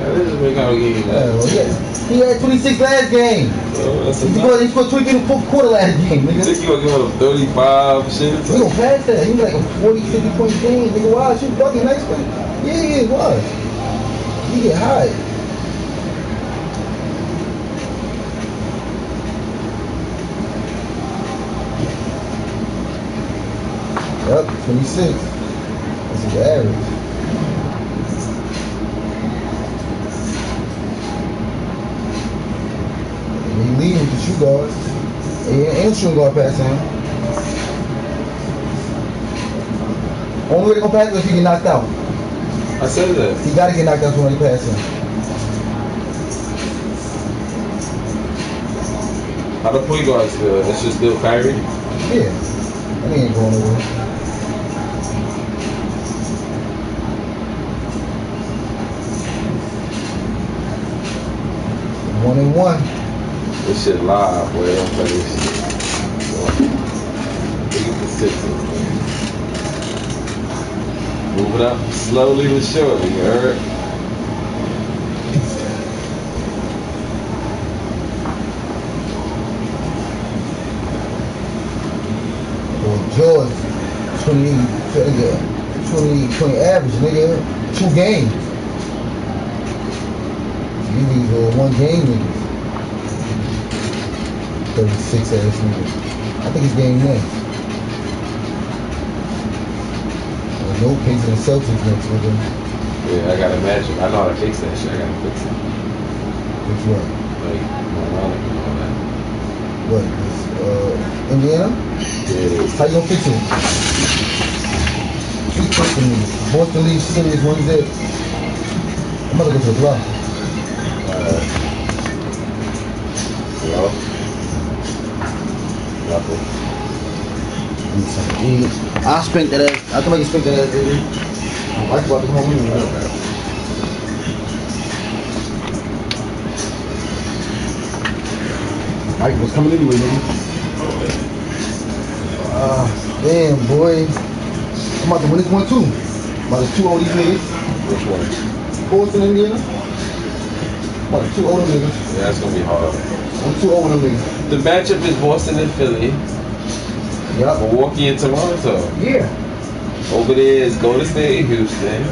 Yeah, this is He had 26 last game. He scored 20 in the fourth quarter last game, nigga. Think you gonna give him 35 shit? He gonna pass that. He was like a 40, 50 point game. Nigga, wow, shoot fucking nice play. Yeah, it was. He get high. Yep, 26. That's his average. He leading with the shoe guards. And shoe guard passing him. Only way to go pass is if he get knocked out. I said that. He gotta get knocked out when he pass him. How the point guards feel? That's just still Kyrie? Yeah. That ain't going nowhere. One and one. This shit live, boy. Don't play this shit. Be consistent, man. Move it up slowly but surely, you heard? George, 20 average, nigga. 2 games. These are 1 game niggas. 36 ass niggas. I think it's game next. No Pacers and Celtics next, nigga. Yeah, I gotta imagine. I know how to fix that shit. I gotta fix it. Which one? Like, moronic and all that. What? Indiana? Yeah, it is. How you gonna fix it? Keep fixing me. Boston League Series 1-0. I'm about to go to the block. Hello? Nothing. I spanked that ass. I think I can spank that ass, baby. I about to come home in. Mike was coming anyway, nigga. Damn, boy. I'm about to win this one too. I'm about to 2-0 these niggas. Which one? Boston, Indiana. I'm about to 2-0 them niggas. Yeah, that's gonna be hard. I'm 2-0 them niggas. The matchup is Boston and Philly. Yep. Milwaukee and Toronto. Yeah. Over there is Golden State and Houston.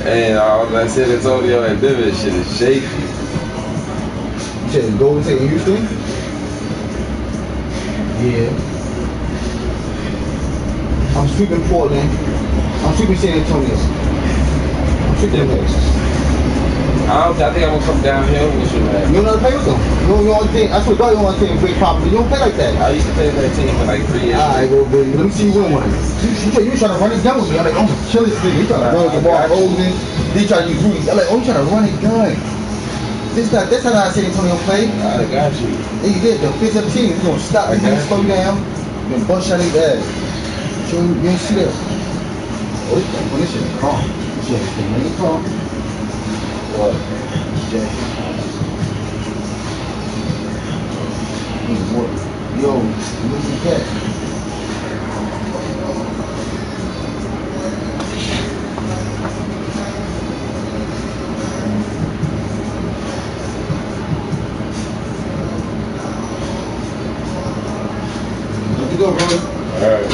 And I said Antonio and Denver shit is shaky. You said Golden State and Houston? Yeah. I'm sweeping Portland. I'm sweeping San Antonio. I'm sweeping them. I think I'm gonna come downhill with you, man. You don't know how to play with them. You don't think. I swear to God, you don't want to take great property. You don't play like that. I used to play with that team for like 3 years. Alright, go, baby. Let me see you win one. You trying to run it gun with me. I'm like, I'm gonna kill this nigga. You trying to run with the ball holding. Then you trying to be rude. I'm like, oh, you trying to run it gun. That's how I San Antonio play. I got you. Yeah, you did. The offensive team is gonna stop. You're gonna slow you down. You're gonna bust shot his ass. You ain't see that. Oh, this shit is calm. This shit is calm. What? Jack. Yo, look at that. Let's go, brother. All right.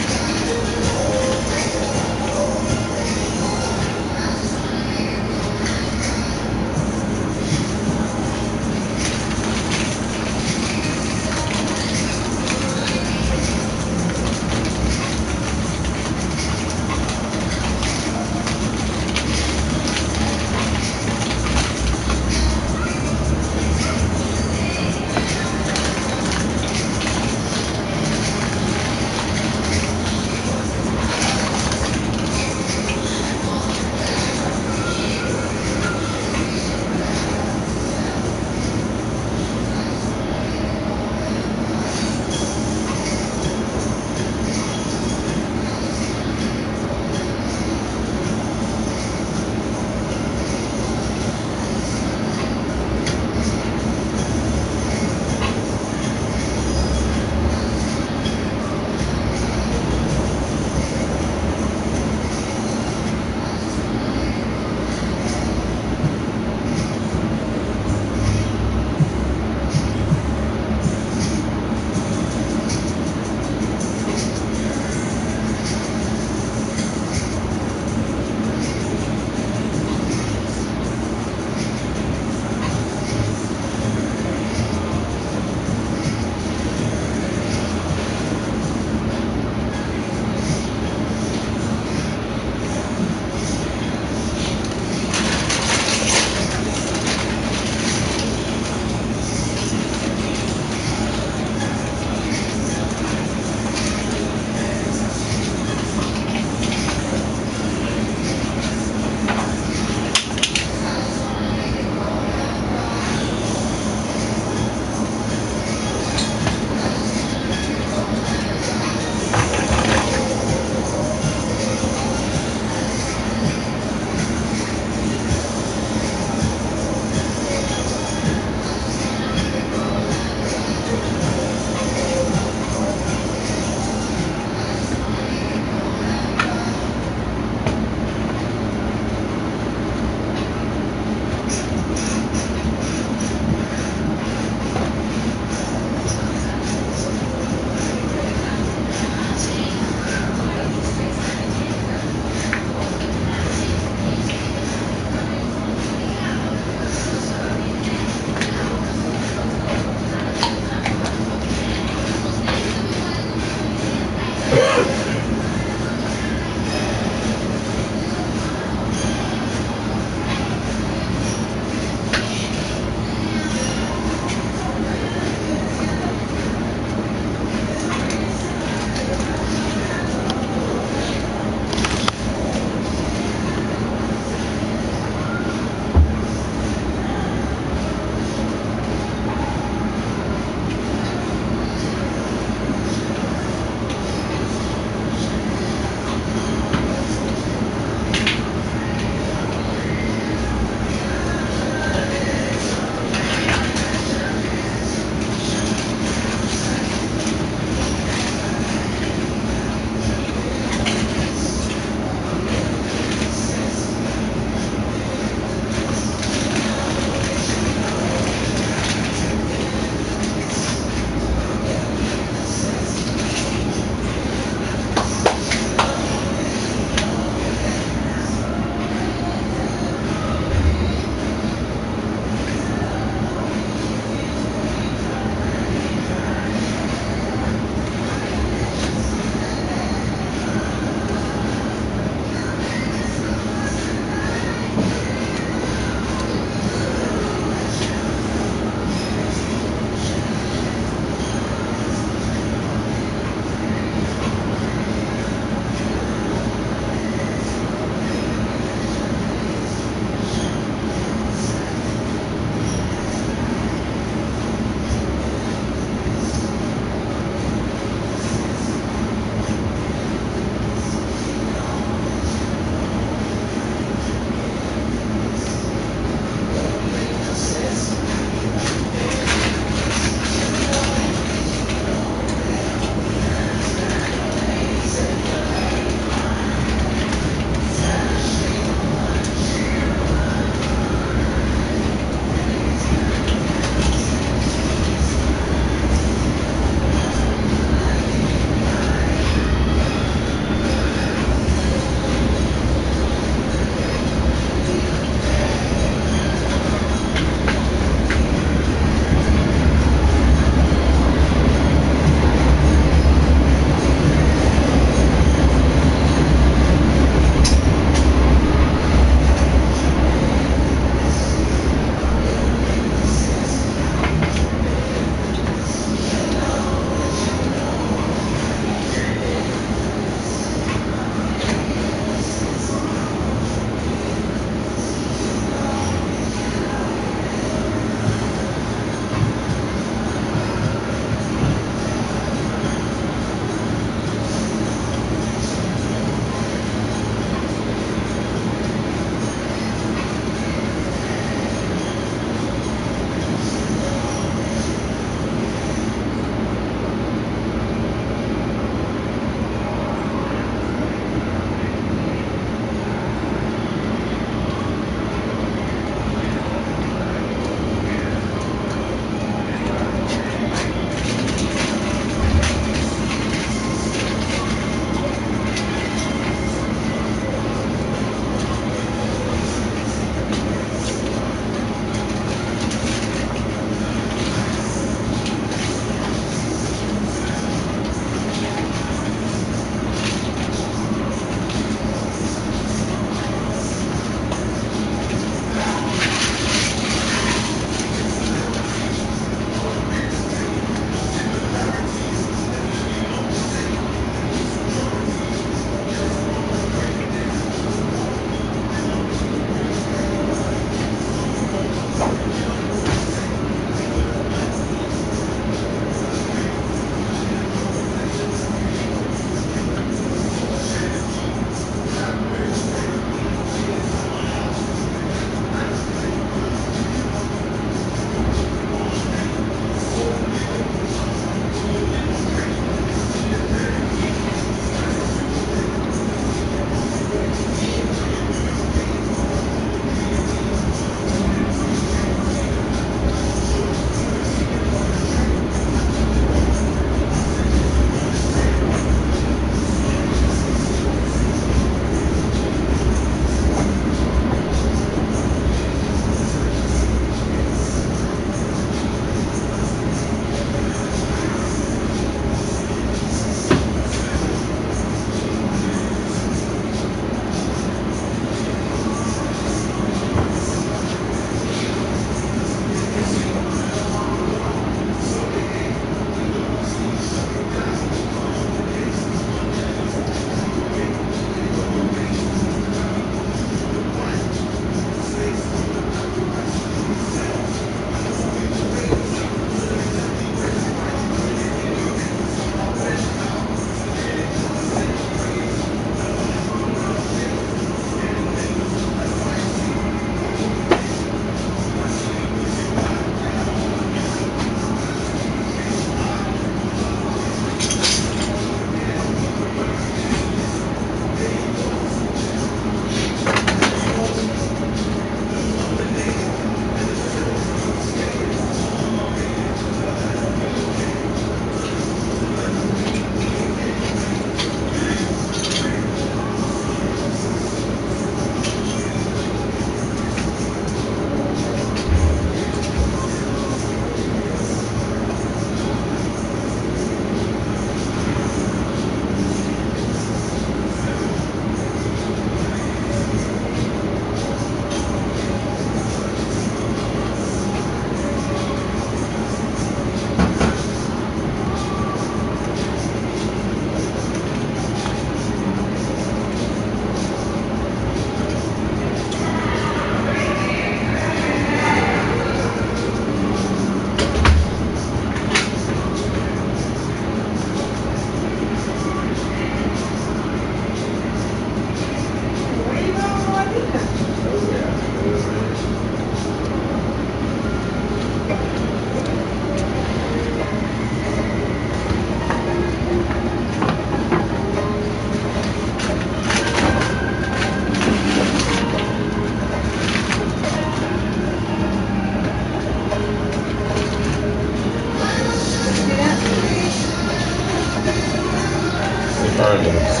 Earnings.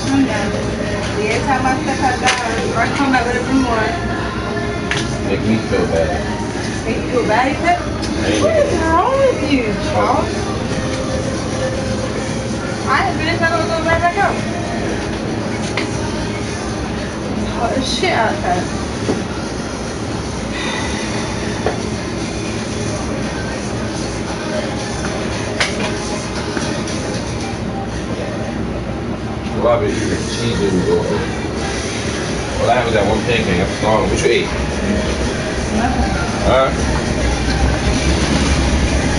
I'm down. Every time I step out down, I come back with a few more. Make me feel bad. Make you feel bad, you said? What is wrong with you, Charles? I ain't finished, I'm gonna go right back out. Hot as shit outside. Well, I've been eating cheese and well, I haven't got one pancake. I'm starving. What you ate? Nothing. Huh?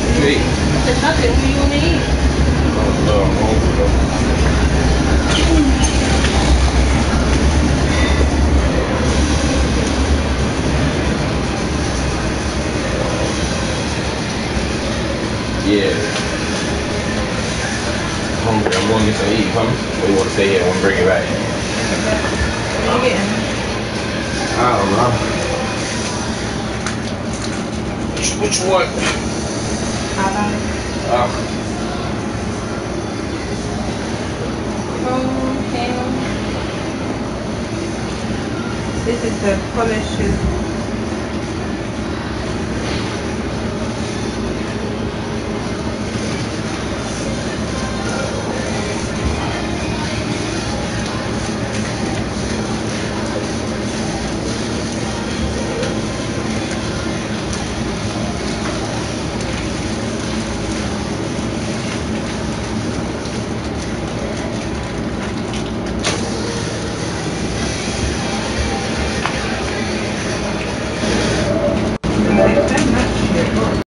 What you ate? There's nothing. What do you want to eat? I'm hungry though. Yeah. Hungry. I'm going to get some to eat. Come. Or you want to stay here? I want to bring it back. What are you getting? I don't know. Which one? How about it? Okay. This is the Polish